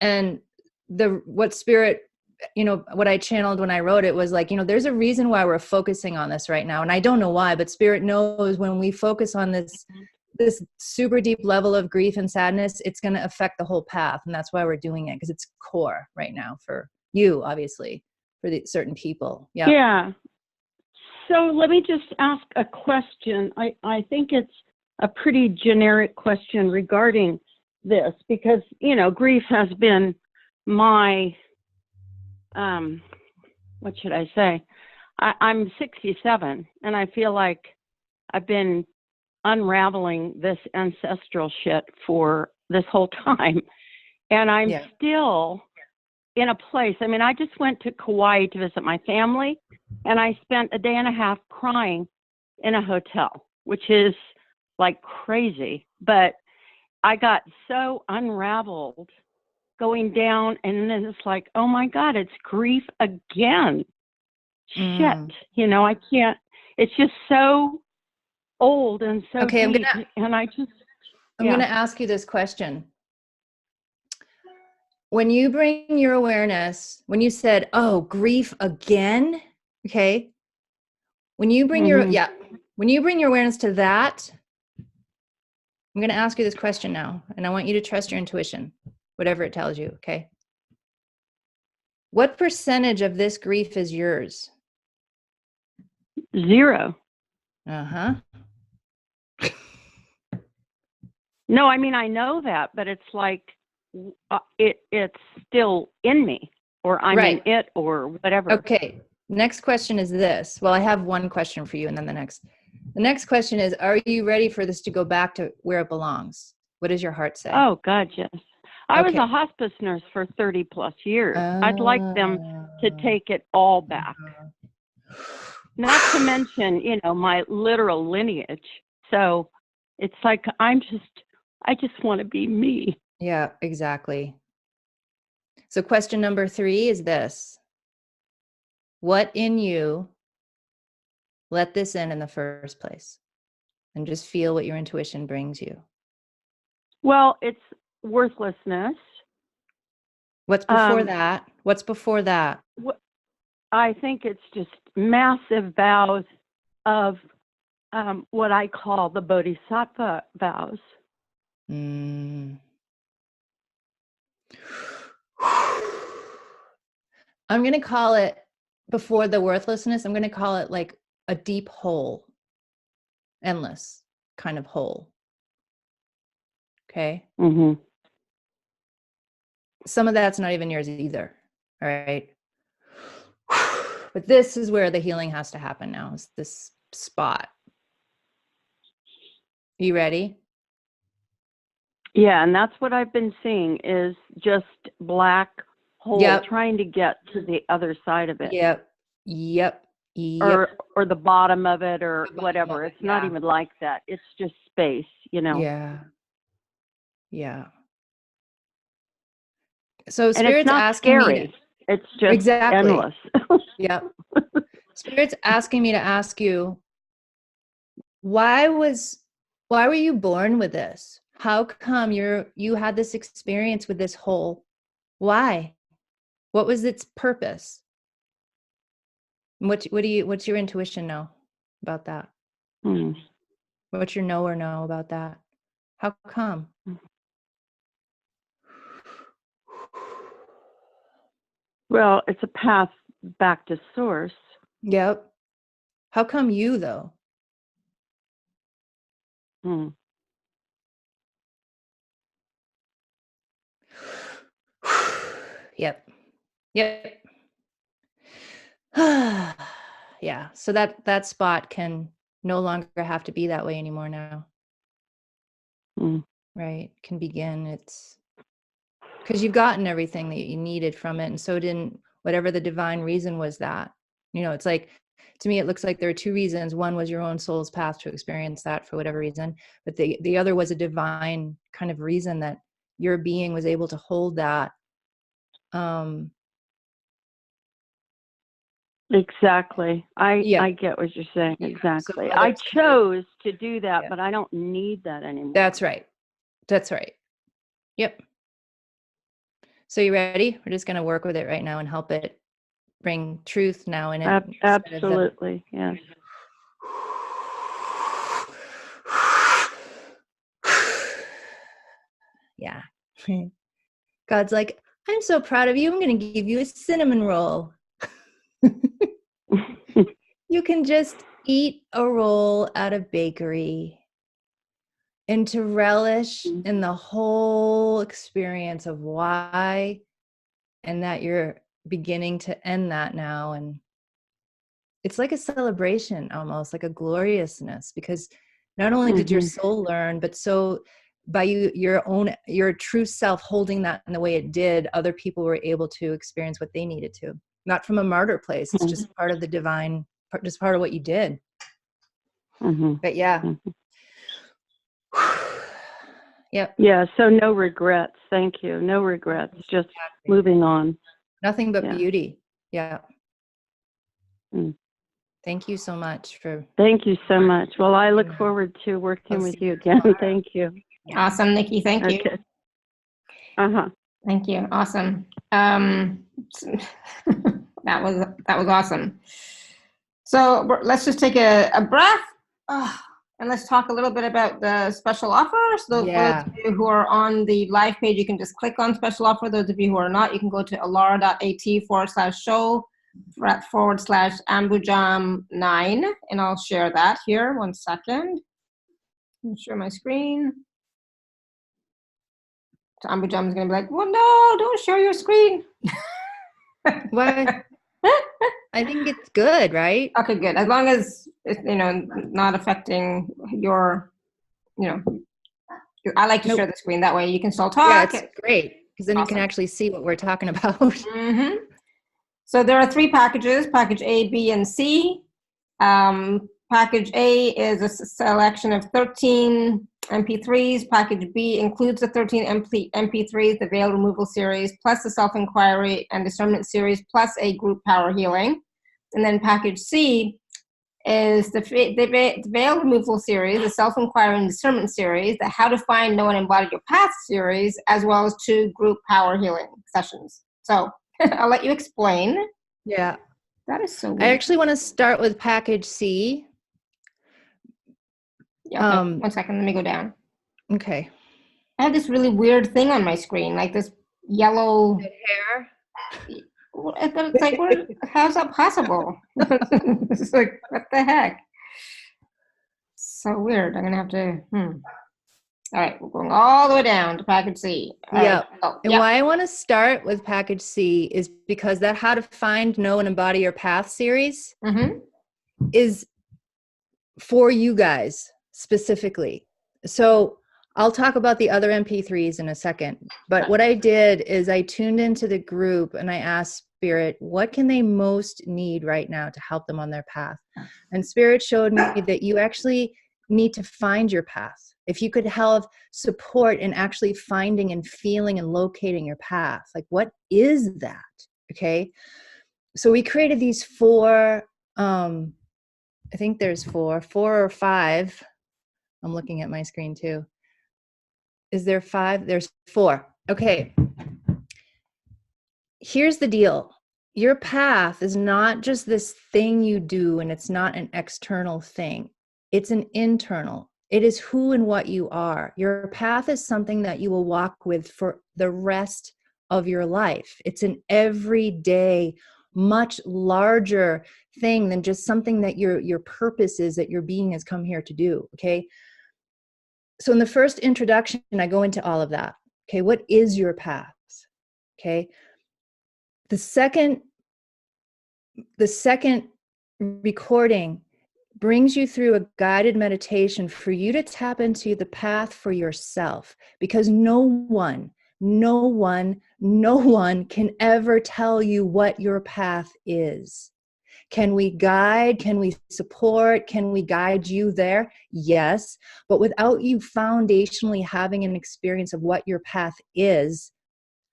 And what spirit, what I channeled when I wrote it was like, there's a reason why we're focusing on this right now. And I don't know why, but spirit knows when we focus on this super deep level of grief and sadness, it's going to affect the whole path. And that's why we're doing it, because it's core right now for you, obviously, for the certain people. Yeah. Yeah. So let me just ask a question. I think it's a pretty generic question regarding this because, grief has been my, what should I say? I'm 67 and I feel like I've been unraveling this ancestral shit for this whole time. And I'm still in a place. I mean, I just went to Kauai to visit my family and I spent a day and a half crying in a hotel, which is like crazy. But I got so unraveled going down and then it's like, oh my God, it's grief again. Shit. I can't, it's just so old and so Okay, deep. I'm going to ask you this question. When you bring your awareness, when you said, oh, grief again, okay? When you bring when you bring your awareness to that, I'm going to ask you this question now, and I want you to trust your intuition, whatever it tells you, okay? What percentage of this grief is yours? 0. Uh-huh. No, I mean, I know that, but it's like, it's still in me, or I'm in it, or whatever. Okay. Next question is this. Well, I have one question for you, and then the next question is, are you ready for this to go back to where it belongs? What does your heart say? Oh, God, yes. I was a hospice nurse for 30 plus years. I'd like them to take it all back. Not to mention, my literal lineage. So it's like, I just want to be me. Yeah, exactly. So question number 3 is this. What in you let this in the first place? And just feel what your intuition brings you. Well, it's worthlessness. What's before that? What's before that? I think it's just massive vows of what I call the bodhisattva vows. I'm going to call it, before the worthlessness, I'm going to call it like a deep hole. Endless kind of hole. Okay? Mm-hmm. Some of that's not even yours either. All right? But this is where the healing has to happen now, is this spot. You ready? Yeah, and that's what I've been seeing is just black hole trying to get to the other side of it. Yep. Or the bottom of it or whatever. It's not even like that. It's just space, Yeah. So and it's not scary. It's just endless. Yep. Spirit's asking me to ask you, why were you born with this? How come you had this experience with this hole? Why? What was its purpose? What's your intuition know about that? What's your know or know about that? How come? Well, it's a path back to source. Yep. How come you, though? Yep. Yeah. So that spot can no longer have to be that way anymore now. Right. Can begin. It's because you've gotten everything that you needed from it. And so didn't whatever the divine reason was that. It's like, to me, it looks like there are two reasons. One was your own soul's path to experience that for whatever reason. But the other was a divine kind of reason that your being was able to hold that. Exactly. I get what you're saying. Yeah. Exactly. So I chose to do that, but I don't need that anymore. That's right. Yep. So you ready? We're just going to work with it right now and help it bring truth now in it. Absolutely. Yes. Yeah. God's like, I'm so proud of you. I'm going to give you a cinnamon roll. You can just eat a roll at a bakery and to relish in the whole experience of why and that you're beginning to end that now. And it's like a celebration, almost like a gloriousness, because not only did your soul learn, but so by your true self holding that in the way it did, other people were able to experience what they needed to, not from a martyr place. It's just part of the divine, just part of what you did. But yeah. Yep. Yeah. So no regrets. Thank you. No regrets. Just moving on. Nothing but beauty. Yeah. Thank you so much for. Thank you so much. Well, I look forward to working with you again. Thank you. Awesome, Nikki. Thank you. Thank you. Awesome. That was awesome. So let's just take a breath and let's talk a little bit about the special offer. So for those of you who are on the live page, you can just click on special offer. Those of you who are not, you can go to alara.at/show/Ambujam9, and I'll share that here. 1 second. Let me share my screen. So Ambujam is going to be like, well, no, don't share your screen. What? I think it's good, right? Okay, good. As long as it's, not affecting your, I like to share the screen. That way you can still talk. Yeah, it's great. Because then you can actually see what we're talking about. So there are 3 packages, package A, B, and C. Package A is a selection of 13 MP3s. Package B includes the 13 MP3s, the veil removal series, plus the self-inquiry and discernment series, plus a group power healing. And then package C is the veil removal series, the self-inquiry and discernment series, the how to find, know, and embody your path series, as well as 2 group power healing sessions. So I'll let you explain. Yeah. That is so weird. I actually want to start with package C. Yeah, okay. 1 second. Let me go down. Okay. I have this really weird thing on my screen, like this yellow hair. It's like, how's that possible? It's like, what the heck? So weird. I'm gonna have to. All right, we're going all the way down to package C. Yeah. And why I want to start with package C is because that How to Find, Know, and Embody Your Path series is for you guys specifically. So I'll talk about the other MP3s in a second. But what I did is I tuned into the group and I asked Spirit, what can they most need right now to help them on their path? And Spirit showed me that you actually need to find your path. If you could have support in actually finding and feeling and locating your path, like what is that? Okay. So we created these 4, I think there's 4 or 5. I'm looking at my screen too. Is there 5? There's 4. Okay. Here's the deal. Your path is not just this thing you do, and it's not an external thing. It's an internal. It is who and what you are. Your path is something that you will walk with for the rest of your life. It's an everyday, much larger thing than just something that your purpose is, that your being has come here to do. Okay. So in the first introduction, I go into all of that. Okay. What is your path? Okay. The second recording brings you through a guided meditation for you to tap into the path for yourself, because no one can ever tell you what your path is. Can we guide? Can we support? Can we guide you there? Yes. But without you foundationally having an experience of what your path is,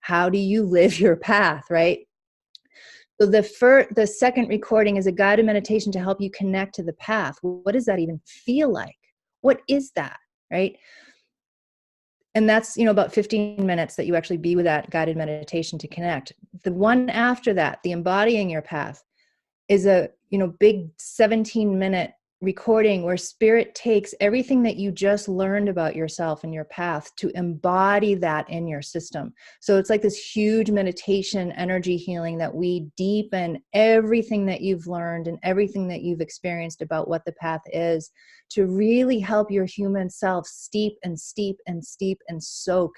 how do you live your path, right? So the second recording is a guided meditation to help you connect to the path. What does that even feel like? What is that, right? And that's, about 15 minutes that you actually be with that guided meditation to connect. The one after that, the embodying your path, is a, big 17-minute recording where spirit takes everything that you just learned about yourself and your path to embody that in your system. So it's like this huge meditation energy healing that we deepen everything that you've learned and everything that you've experienced about what the path is, to really help your human self steep and soak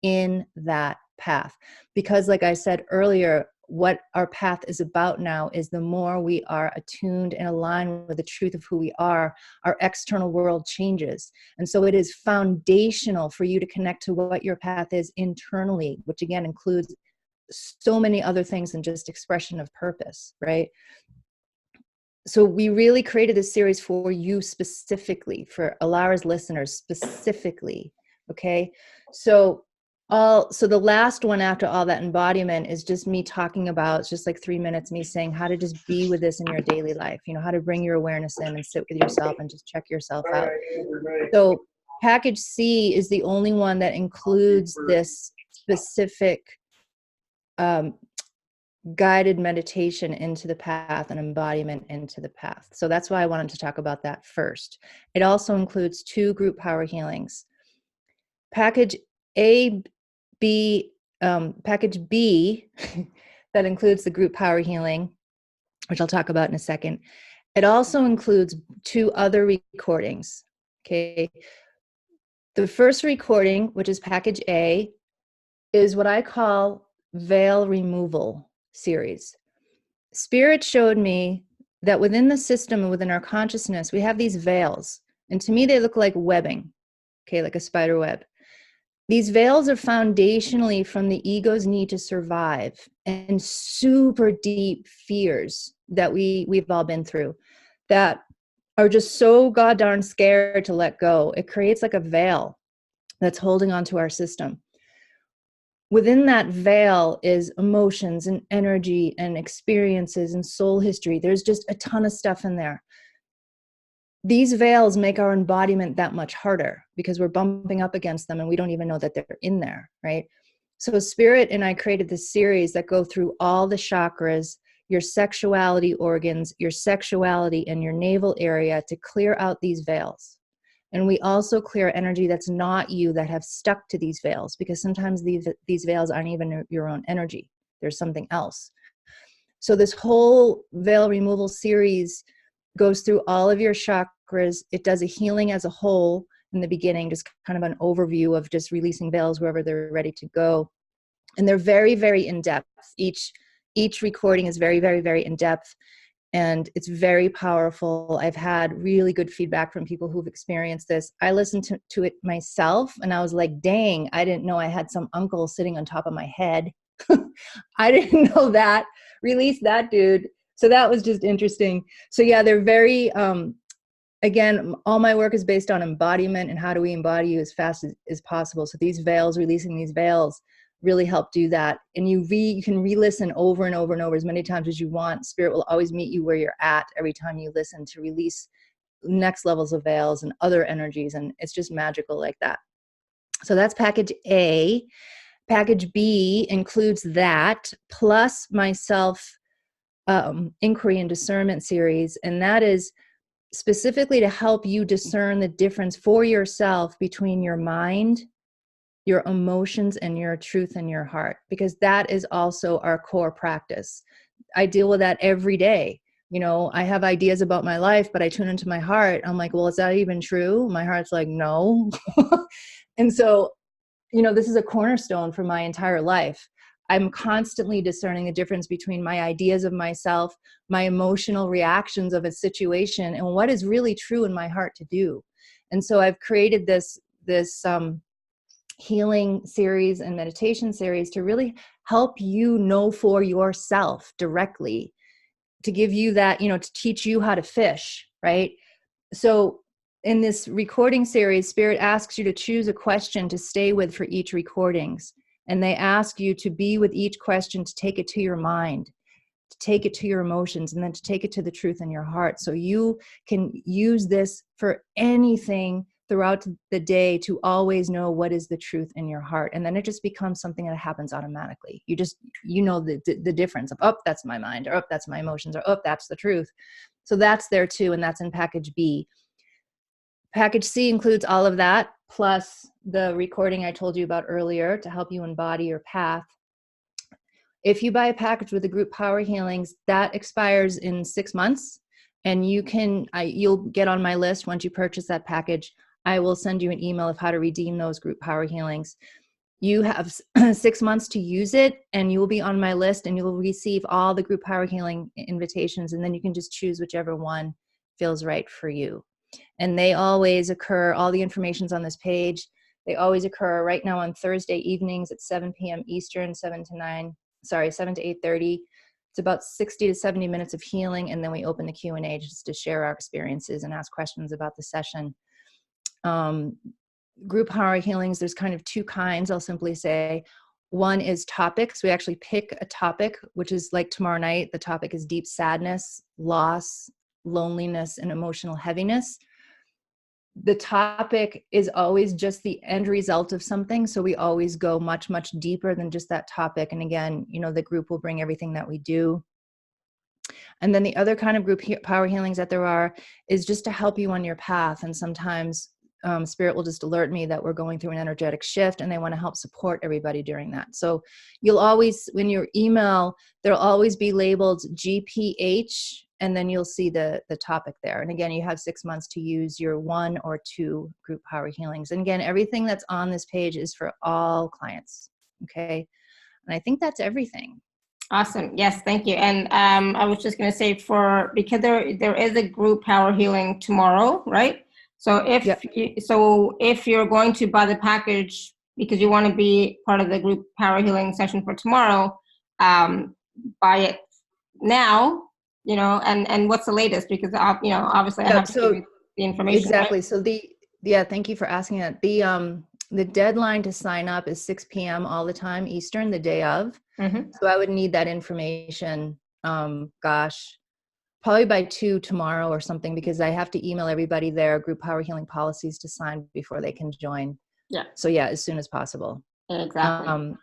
in that path. Because like I said earlier, what our path is about now is the more we are attuned and aligned with the truth of who we are, our external world changes. And so it is foundational for you to connect to what your path is internally, which again includes so many other things than just expression of purpose, right? So we really created this series for you specifically, for Alara's listeners specifically, okay? So the last one after all that embodiment is just me talking about, it's just like 3 minutes, me saying how to just be with this in your daily life, how to bring your awareness in and sit with yourself and just check yourself out. So package C is the only one that includes this specific guided meditation into the path and embodiment into the path. So that's why I wanted to talk about that first. It also includes 2 group power healings. Package B that includes the group power healing, which I'll talk about in a second. It also includes 2 other recordings. Okay. The first recording, which is package A, is what I call veil removal series. Spirit showed me that within the system and within our consciousness, we have these veils. And to me, they look like webbing, okay, like a spider web. These veils are foundationally from the ego's need to survive and super deep fears that we've all been through that are just so goddamn scared to let go. It creates like a veil that's holding onto our system. Within that veil is emotions and energy and experiences and soul history. There's just a ton of stuff in there. These veils make our embodiment that much harder because we're bumping up against them and we don't even know that they're in there, right? So Spirit and I created this series that go through all the chakras, your sexuality organs, your sexuality, and your navel area to clear out these veils. And we also clear energy that's not you that have stuck to these veils, because sometimes these veils aren't even your own energy. There's something else. So this whole veil removal series goes through all of your chakras. It does a healing as a whole in the beginning, just kind of an overview of just releasing veils wherever they're ready to go. And they're very, very in-depth. Each recording is very, very, very in-depth. And it's very powerful. I've had really good feedback from people who've experienced this. I listened to it myself and I was like, dang, I didn't know I had some uncle sitting on top of my head. I didn't know that. Release that dude. So that was just interesting. So yeah, they're very, again, all my work is based on embodiment and how do we embody you as fast as possible. So these veils, releasing these veils, really help do that. And you can re-listen over and over and over as many times as you want. Spirit will always meet you where you're at every time you listen to release next levels of veils and other energies. And it's just magical like that. So that's package A. Package B includes that plus my self inquiry and discernment series. And that is specifically to help you discern the difference for yourself between your mind, your emotions, and your truth in your heart, because that is also our core practice. I deal with that every day. You know, I have ideas about my life, but I tune into my heart. I'm like, well, is that even true? My heart's like, no. And so, you know, this is a cornerstone for my entire life. I'm constantly discerning the difference between my ideas of myself, my emotional reactions of a situation, and what is really true in my heart to do. And so I've created this healing series and meditation series to really help you know for yourself directly, to give you that, you know, to teach you how to fish, right? So in this recording series, Spirit asks you to choose a question to stay with for each recordings. And they ask you to be with each question, to take it to your mind, to take it to your emotions, and then to take it to the truth in your heart. So you can use this for anything throughout the day to always know what is the truth in your heart. And then it just becomes something that happens automatically. You know the difference of, oh, that's my mind, or oh, that's my emotions, or oh, that's the truth. So that's there too, and that's in package B. Package C includes all of that, plus the recording I told you about earlier to help you embody your path. If you buy a package with the group power healings, that expires in 6 months, and you'll get on my list once you purchase that package. I will send you an email of how to redeem those group power healings. You have 6 months to use it, and you will be on my list, and you will receive all the group power healing invitations, and then you can just choose whichever one feels right for you. And they always occur, all the information's on this page. They always occur right now on Thursday evenings at 7 p.m. Eastern, 7 to 8:30. It's about 60 to 70 minutes of healing, and then we open the Q&A just to share our experiences and ask questions about the session. Group power healings, there's kind of two kinds, I'll simply say. One is topics. We actually pick a topic, which is like tomorrow night. The topic is deep sadness, loss, loneliness, and emotional heaviness. The topic is always just the end result of something. So we always go much, much deeper than just that topic. And again, you know, the group will bring everything that we do. And then the other kind of group power healings that there are is just to help you on your path. And sometimes Spirit will just alert me that we're going through an energetic shift, and they want to help support everybody during that. So you'll always, when your email, there'll always be labeled GPH, and then you'll see the topic there. And again, you have 6 months to use your 1 or 2 group power healings. And again, everything that's on this page is for all clients. Okay. And I think that's everything. Awesome. Yes, thank you. And I was just going to say, because there is a group power healing tomorrow, right? So if you're going to buy the package because you want to be part of the group power healing session for tomorrow, buy it now. You know, and what's the latest? Because you know, obviously I have to give you the information. Exactly. Right? So thank you for asking that. The deadline to sign up is 6 p.m. all the time Eastern, the day of. Mm-hmm. So I would need that information. Probably by 2 tomorrow or something, because I have to email everybody their group power healing policies to sign before they can join. Yeah. So yeah, as soon as possible. Exactly.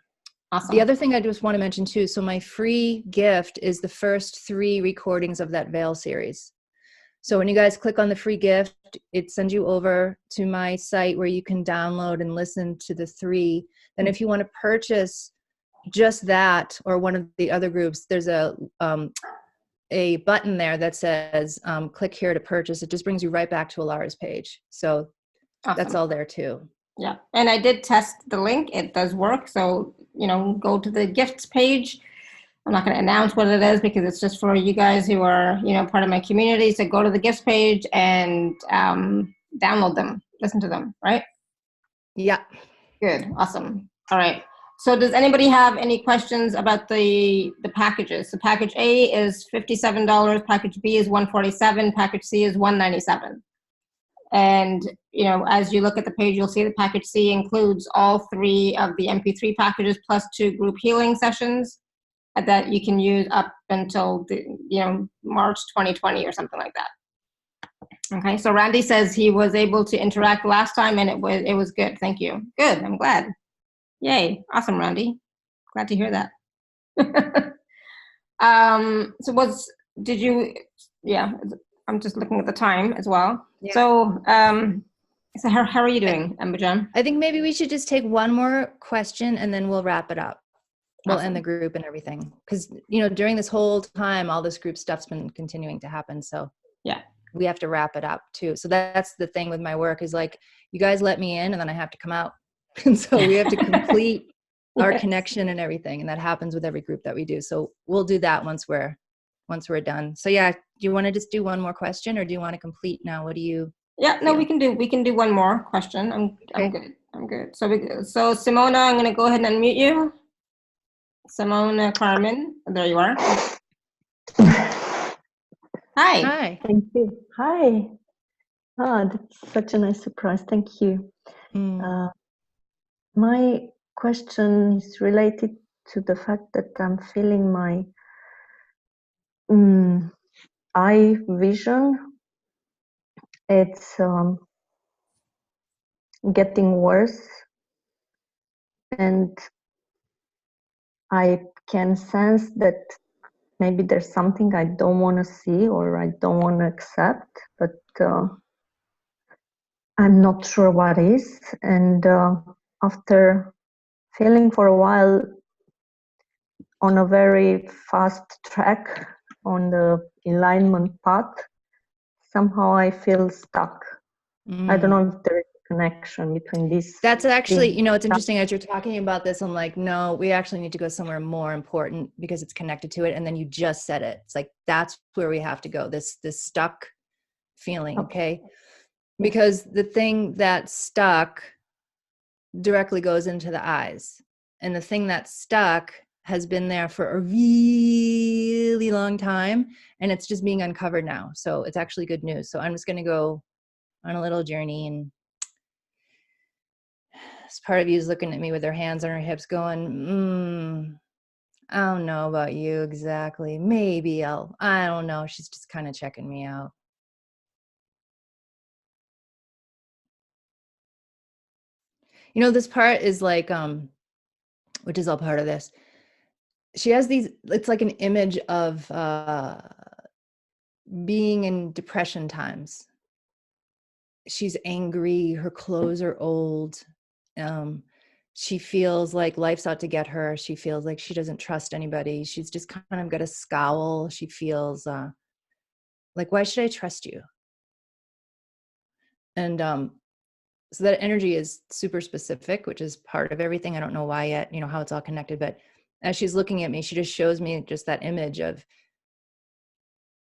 Awesome. The other thing I just want to mention too, so my free gift is the first 3 recordings of that Veil series. So when you guys click on the free gift, it sends you over to my site where you can download and listen to the 3. Then if you want to purchase just that or one of the other groups, there's a button there that says click here to purchase. It just brings you right back to Alara's page. So awesome. That's all there too. Yeah. And I did test the link. It does work. So, you know, go to the gifts page. I'm not going to announce what it is because it's just for you guys who are, you know, part of my community. So go to the gifts page and download them, listen to them, right? Yeah. Good. Awesome. All right. So does anybody have any questions about the packages? So package A is $57, package B is $147, package C is $197. And, you know, as you look at the page, you'll see that package C includes all 3 of the MP3 packages plus 2 group healing sessions that you can use up until, March 2020 or something like that. Okay, so Randy says he was able to interact last time and it was good. Thank you. Good, I'm glad. Yay, awesome, Randy. Glad to hear that. I'm just looking at the time as well. Yeah. So, so how are you doing, Ambujam? I think maybe we should just take one more question and then we'll wrap it up. We'll end the group and everything. Because, you know, during this whole time, all this group stuff's been continuing to happen. So yeah, we have to wrap it up too. So that's the thing with my work is like, you guys let me in and then I have to come out. And so we have to complete our connection and everything. And that happens with every group that we do. So we'll do that once we're done. So yeah, do you want to just do one more question or do you want to complete now? What do you? Yeah, no, we can do one more question. I'm good. So Simona, I'm going to go ahead and unmute you. Simona Carmen, there you are. Hi. Hi. Thank you. Hi. That's such a nice surprise. Thank you. My question is related to the fact that I'm feeling my eye vision. It's getting worse, and I can sense that maybe there's something I don't want to see or I don't want to accept, but I'm not sure what is. And after feeling for a while on a very fast track on the alignment path, somehow I feel stuck. I don't know if there is a connection between these. That's actually, you know, it's interesting as you're talking about this. I'm like, no, we actually need to go somewhere more important because it's connected to it. And then you just said it. It's like, that's where we have to go. This stuck feeling. Okay. Because the thing that's stuck directly goes into the eyes. And the thing that's stuck has been there for a really long time. And it's just being uncovered now. So it's actually good news. So I'm just going to go on a little journey, and this part of you is looking at me with her hands on her hips going, I don't know about you exactly. Maybe I don't know. She's just kind of checking me out. You know, this part is like, which is all part of this. She has these, it's like an image of being in depression times. She's angry. Her clothes are old. She feels like life's out to get her. She feels like she doesn't trust anybody. She's just kind of got a scowl. She feels like, why should I trust you? And so that energy is super specific, which is part of everything. I don't know why yet, you know, how it's all connected. But as she's looking at me, she just shows me just that image of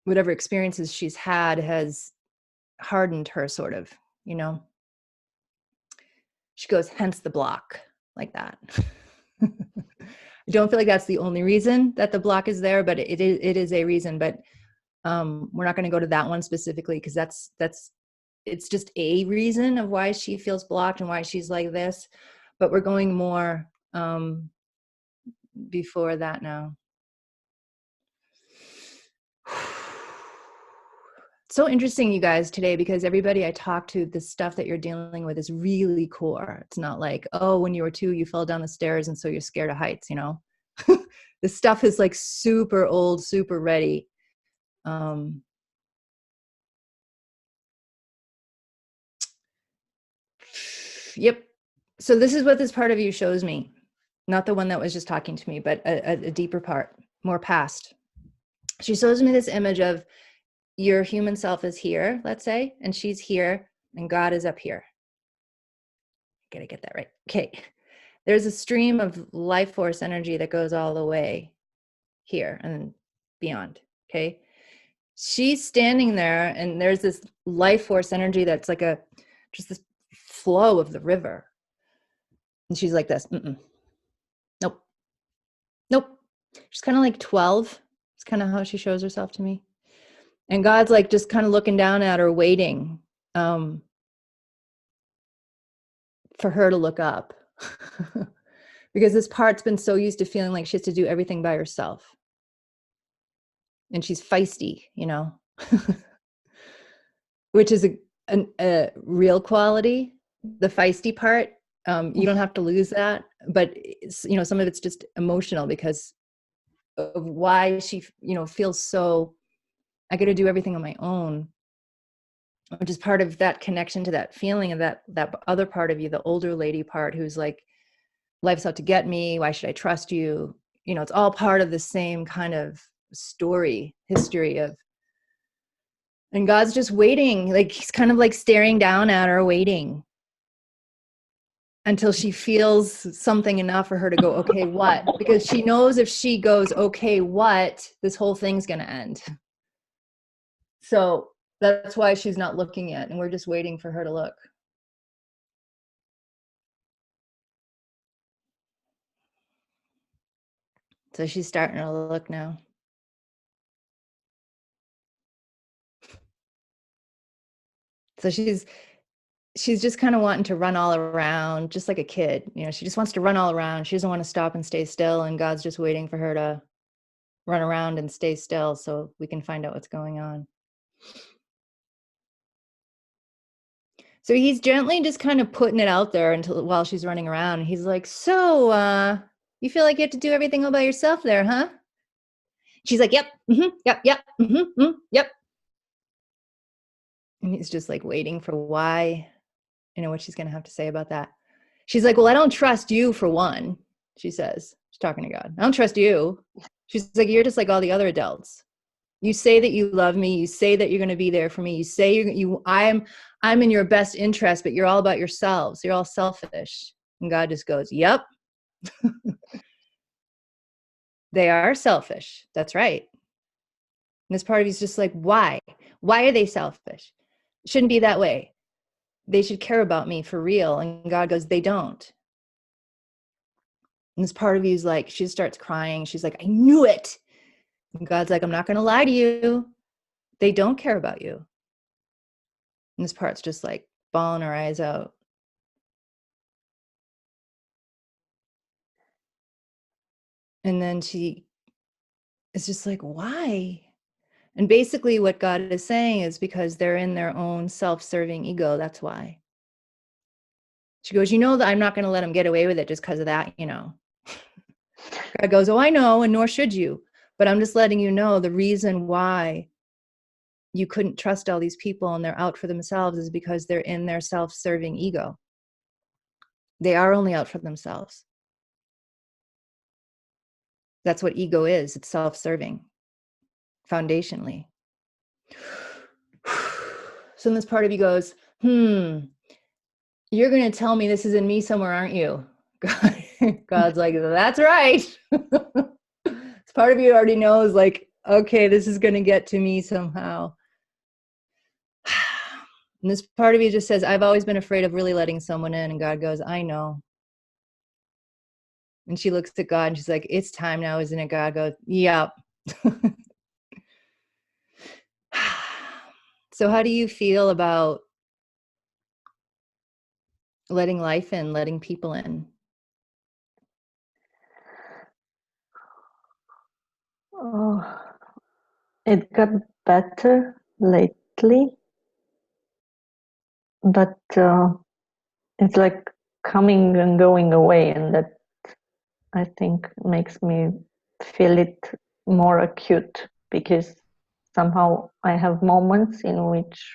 whatever experiences she's had has hardened her, sort of, you know. She goes, hence the block, like that. I don't feel like that's the only reason that the block is there, but it is a reason. But we're not going to go to that one specifically because it's just a reason of why she feels blocked and why she's like this. But we're going more before that now. So interesting, you guys, today, because everybody I talk to, the stuff that you're dealing with is really core. It's not like, oh, when you were 2, you fell down the stairs and so you're scared of heights, you know. This stuff is like super old, super ready. Yep. So this is what this part of you shows me. Not the one that was just talking to me, but a deeper part, more past. She shows me this image of your human self is here, let's say, and she's here, and God is up here. Gotta get that right. Okay. There's a stream of life force energy that goes all the way here and beyond. Okay. She's standing there, and there's this life force energy that's like just this flow of the river. And she's like this. Nope. She's kind of like 12. It's kind of how she shows herself to me. And God's like just kind of looking down at her, waiting for her to look up. Because this part's been so used to feeling like she has to do everything by herself. And she's feisty, you know, which is a real quality. The feisty part, you don't have to lose that. But, you know, some of it's just emotional because of why she, you know, feels so I got to do everything on my own, which is part of that connection to that feeling of that other part of you, the older lady part, who's like, life's out to get me. Why should I trust you? You know, it's all part of the same kind of history of, and God's just waiting. Like, he's kind of like staring down at her, waiting until she feels something enough for her to go, okay, what? Because she knows if she goes, okay, what, this whole thing's going to end. So that's why she's not looking yet. And we're just waiting for her to look. So she's starting to look now. So she's just kind of wanting to run all around, just like a kid. You know, she just wants to run all around. She doesn't want to stop and stay still. And God's just waiting for her to run around and stay still so we can find out what's going on. So he's gently just kind of putting it out there while she's running around. He's like, so you feel like you have to do everything all by yourself there, huh? She's like, yep, yep, yep. And he's just like waiting for why, you know, what she's going to have to say about that. She's like, well, I don't trust you for one, she says. She's talking to God. I don't trust you. She's like, you're just like all the other adults. You say that you love me. You say that you're going to be there for me. You say I'm in your best interest, but you're all about yourselves. You're all selfish. And God just goes, yep. They are selfish. That's right. And this part of you's just like, why? Why are they selfish? It shouldn't be that way. They should care about me for real. And God goes, they don't. And this part of you's like, she starts crying. She's like, I knew it. And God's like, I'm not going to lie to you. They don't care about you. And this part's just like bawling her eyes out. And then she is just like, why? And basically what God is saying is because they're in their own self-serving ego. That's why. She goes, you know that I'm not going to let them get away with it just because of that, you know. God goes, oh, I know, and nor should you. But I'm just letting you know the reason why you couldn't trust all these people and they're out for themselves is because they're in their self-serving ego. They are only out for themselves. That's what ego is. It's self-serving, foundationally. So this part of you goes, you're going to tell me this is in me somewhere, aren't you? God's like, that's right. This part of you already knows, like, okay, this is going to get to me somehow. And this part of you just says, I've always been afraid of really letting someone in. And God goes, I know. And she looks at God and she's like, it's time now, isn't it? God goes, yep. So how do you feel about letting life in, letting people in? Oh, it got better lately, but it's like coming and going away, and that I think makes me feel it more acute, because somehow I have moments in which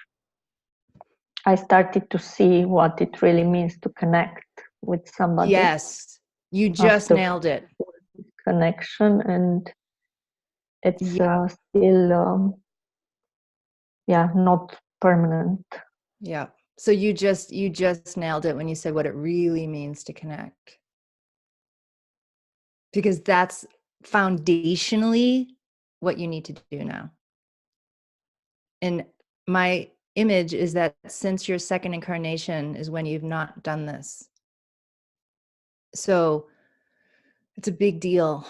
I started to see what it really means to connect with somebody. Yes, you just nailed it. Connection, and it's still, not permanent. Yeah. So you just nailed it when you said what it really means to connect. Because that's foundationally what you need to do now. And my image is that since your second incarnation is when you've not done this. So it's a big deal.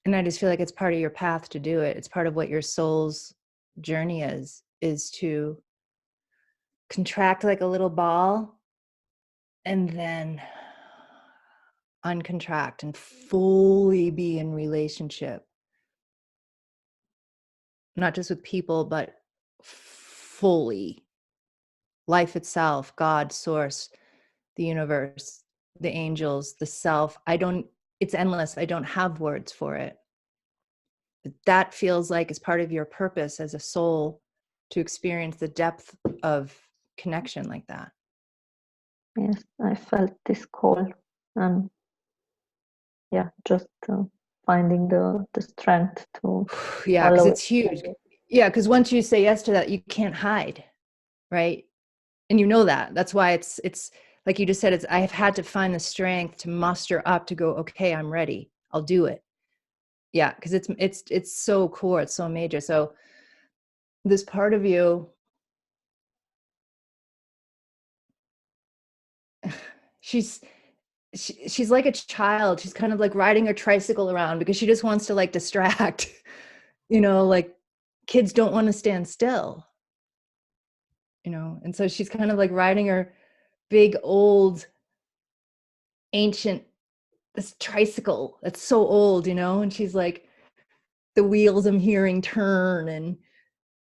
And I just feel like it's part of your path to do it. It's part of what your soul's journey is to contract like a little ball and then uncontract and fully be in relationship. Not just with people, but fully. Life itself, God, source, the universe, the angels, the self. It's endless. I don't have words for it. that feels like is part of your purpose as a soul, to experience the depth of connection like that. Yes, I felt this call, and yeah, just finding the strength to Yeah, because follow it's huge. Yeah, because once you say yes to that, you can't hide, right? And you know that. That's why it's like you just said, I have had to find the strength to muster up to go, okay, I'm ready. I'll do it. Yeah, because it's so core, it's so major. So this part of you, she's like a child. She's kind of like riding her tricycle around because she just wants to like distract. You know, like kids don't want to stand still. You know, and so she's kind of like riding her big old ancient this tricycle that's so old, you know, and she's like, the wheels I'm hearing turn, and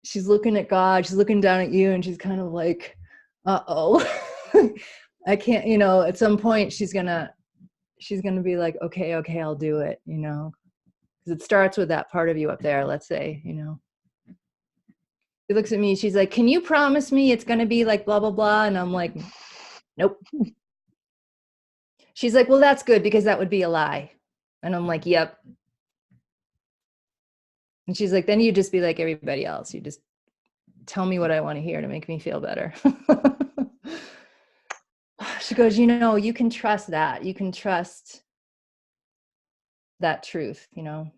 she's looking at God, she's looking down at you, and she's kind of like, uh-oh. I can't, you know, at some point she's gonna be like, okay, I'll do it, you know, because it starts with that part of you up there, let's say, you know. She looks at me, she's like, can you promise me it's gonna be like blah blah blah? And I'm like, nope. She's like, well, that's good, because that would be a lie. And I'm like, yep. And she's like, then you just be like everybody else. You just tell me what I want to hear to make me feel better. She goes, you know, you can trust that. You can trust that truth, you know.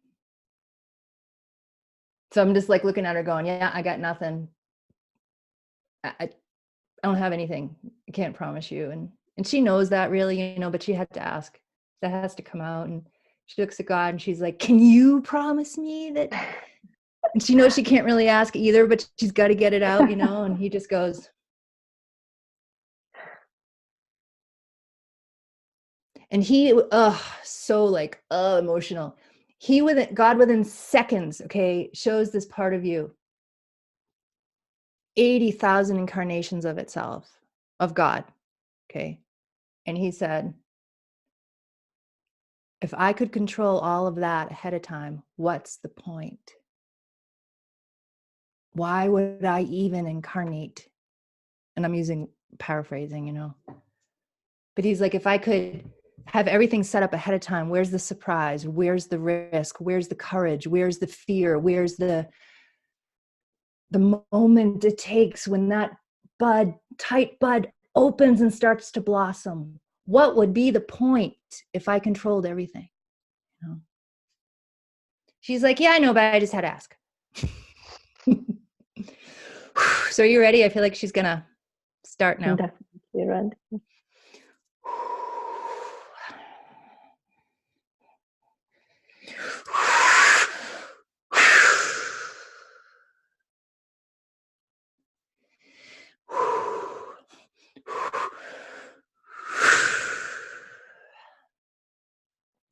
So I'm just like looking at her going, yeah, I got nothing. I don't have anything. I can't promise you. And she knows that, really, you know, but she had to ask. That has to come out. And she looks at God and she's like, can you promise me that? And she knows she can't really ask either, but she's got to get it out, you know. And he just goes. And he, so like, emotional. God within seconds, okay, shows this part of you 80,000 incarnations of itself, of God, okay. And he said, if I could control all of that ahead of time, what's the point? Why would I even incarnate? And I'm paraphrasing, you know. But he's like, if I could have everything set up ahead of time, where's the surprise? Where's the risk? Where's the courage? Where's the fear? Where's the moment it takes when that tight bud opens and starts to blossom? What would be the point if I controlled everything? You know? She's like, yeah, I know, but I just had to ask. So are you ready? I feel like she's gonna start now. Definitely ready.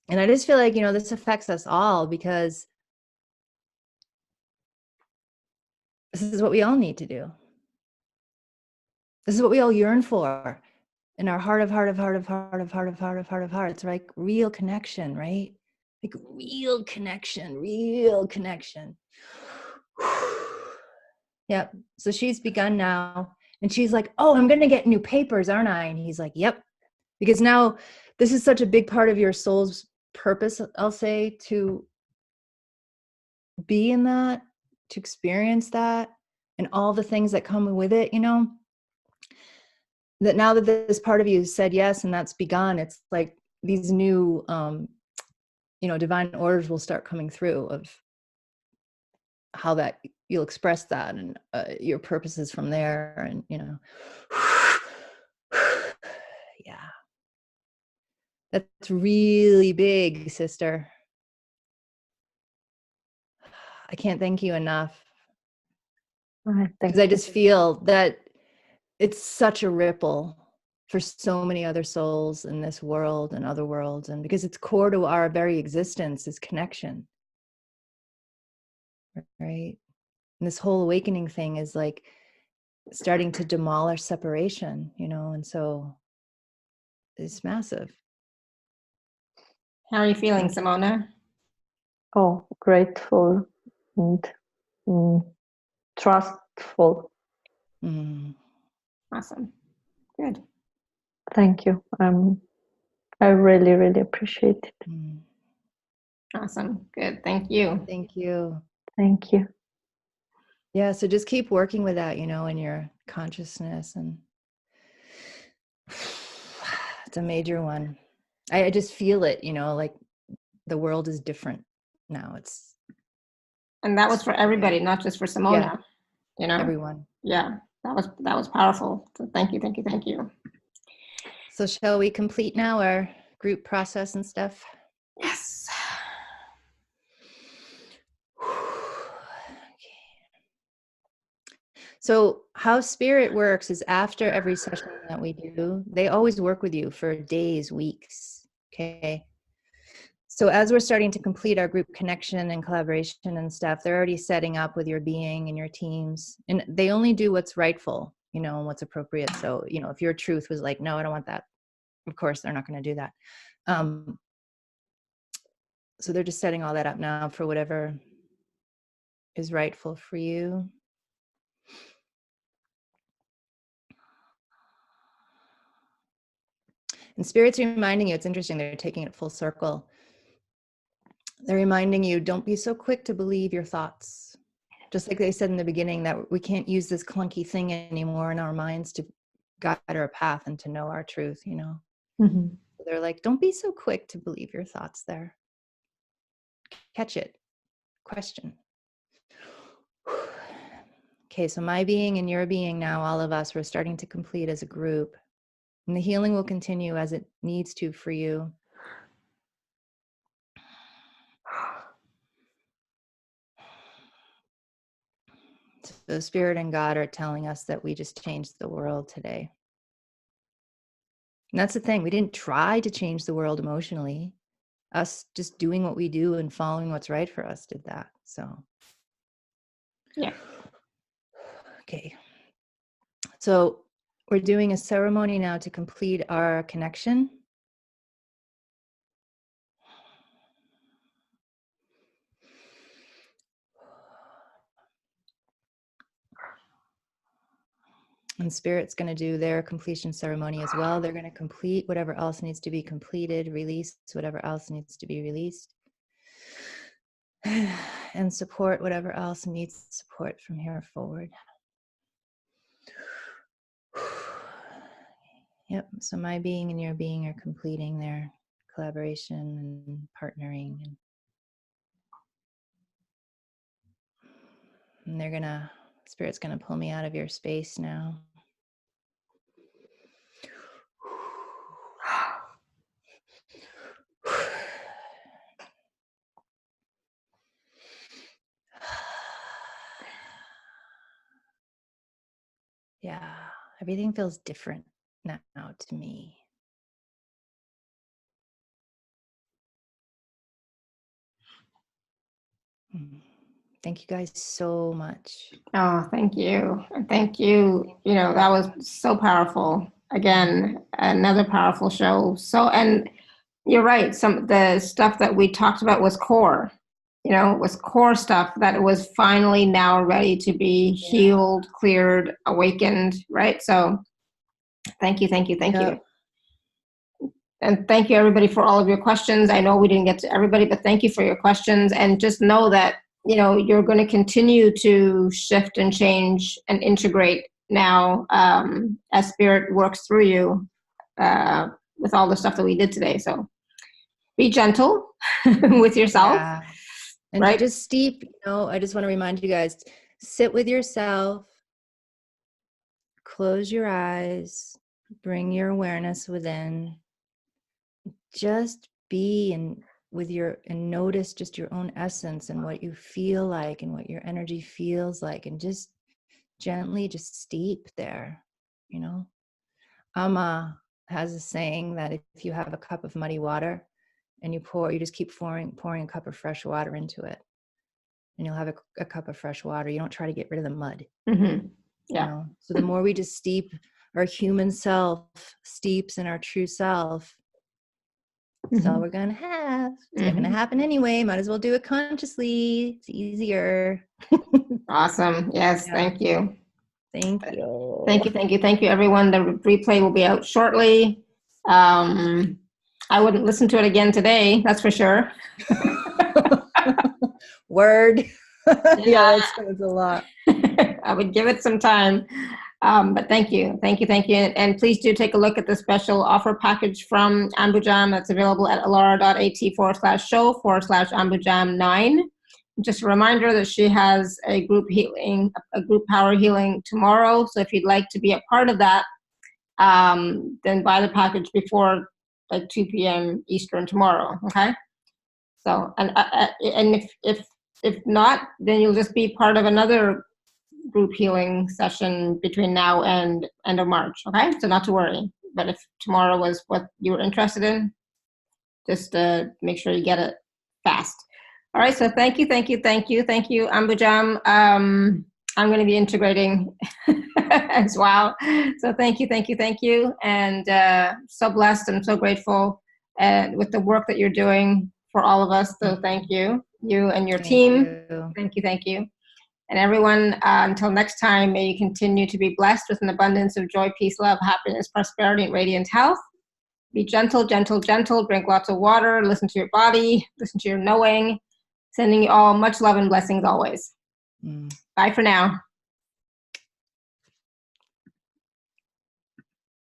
And I just feel like, you know, this affects us all, because this is what we all need to do. This is what we all yearn for in our heart of hearts, right? Real connection, right? Like real connection. Yep. So she's begun now, and she's like, oh, I'm going to get new papers, aren't I? And he's like, yep. Because now this is such a big part of your soul's purpose, I'll say, to be in that, to experience that, and all the things that come with it, you know, that now that this part of you said yes, and that's begun, it's like these new, you know, divine orders will start coming through of how that you'll express that, and your purposes from there, and, you know, yeah. That's really big, sister. I can't thank you enough. Because I just feel that it's such a ripple for so many other souls in this world and other worlds. And because it's core to our very existence is connection. Right? And this whole awakening thing is like starting to demolish separation, you know, and so it's massive. How are you feeling, Simona? Oh, grateful and trustful. Mm. Awesome. Good. Thank you. I really, really appreciate it. Mm. Awesome. Good. Thank you. Thank you. Thank you. Yeah, so just keep working with that, in your consciousness, and it's a major one. I just feel it, like the world is different now. And that was for everybody, not just for Simona. Everyone. Yeah, that was powerful. So thank you, thank you, thank you. So shall we complete now our group process and stuff? Yes. So how spirit works is after every session that we do, they always work with you for days, weeks. Okay. So as we're starting to complete our group connection and collaboration and stuff, they're already setting up with your being and your teams, and they only do what's rightful, and what's appropriate. So, if your truth was like, no, I don't want that, of course, they're not going to do that. So they're just setting all that up now for whatever is rightful for you. And Spirit's reminding you, it's interesting, they're taking it full circle. They're reminding you, don't be so quick to believe your thoughts. Just like they said in the beginning, that we can't use this clunky thing anymore in our minds to guide our path and to know our truth, Mm-hmm. So they're like, don't be so quick to believe your thoughts there. Catch it. Question. Okay, so my being and your being now, all of us, we're starting to complete as a group. And the healing will continue as it needs to for you. So Spirit and God are telling us that we just changed the world today. And that's the thing. We didn't try to change the world emotionally. Us just doing what we do and following what's right for us did that. So, yeah. Okay. So we're doing a ceremony now to complete our connection. And Spirit's going to do their completion ceremony as well. They're going to complete whatever else needs to be completed, release whatever else needs to be released, and support whatever else needs support from here forward. Yep. So my being and your being are completing their collaboration and partnering. And Spirit's going to pull me out of your space now. Yeah, everything feels different now to me. Thank you guys so much. Oh, thank you. Thank you. That was so powerful. Again, another powerful show. And you're right. Some of the stuff that we talked about was core. Was core stuff that was finally now ready to be healed, cleared, awakened, right? So thank you, thank you, thank you. And thank you, everybody, for all of your questions. I know we didn't get to everybody, but thank you for your questions. And just know that, you're going to continue to shift and change and integrate now as Spirit works through you with all the stuff that we did today. So be gentle with yourself. Yeah. And right? just steep, I just want to remind you guys, sit with yourself, close your eyes, bring your awareness within, just be and notice just your own essence and what you feel like and what your energy feels like, and just gently just steep there. Amma has a saying that if you have a cup of muddy water and you just keep pouring a cup of fresh water into it, and you'll have a cup of fresh water. You don't try to get rid of the mud. Mm-hmm. Yeah. So the more we just steep, our human self steeps in our true self, That's all we're going to have. It's going to happen anyway. Might as well do it consciously. It's easier. Awesome. Yes. Yeah. Thank you. Thank you. Thank you. Thank you. Thank you, everyone. The replay will be out shortly. I wouldn't listen to it again today. That's for sure. Word. Yeah, that's a lot. I would give it some time. But thank you. Thank you. Thank you. And please do take a look at the special offer package from Ambujam that's available at alara.at/show/Ambujam9. Just a reminder that she has a group power healing tomorrow. So if you'd like to be a part of that, then buy the package before like 2 p.m. Eastern tomorrow. Okay. So, and if not, then you'll just be part of another group healing session between now and end of March. Okay. So not to worry, but if tomorrow was what you were interested in, just make sure you get it fast. All right. So thank you. Thank you. Thank you. Thank you, Ambujam. I'm going to be integrating as well. So thank you. Thank you. Thank you. And so blessed and so grateful with the work that you're doing for all of us. So thank you. You and your team. Thank you. Thank you. And everyone, until next time, may you continue to be blessed with an abundance of joy, peace, love, happiness, prosperity, and radiant health. Be gentle, gentle, gentle. Drink lots of water. Listen to your body. Listen to your knowing. Sending you all much love and blessings always. Bye for now.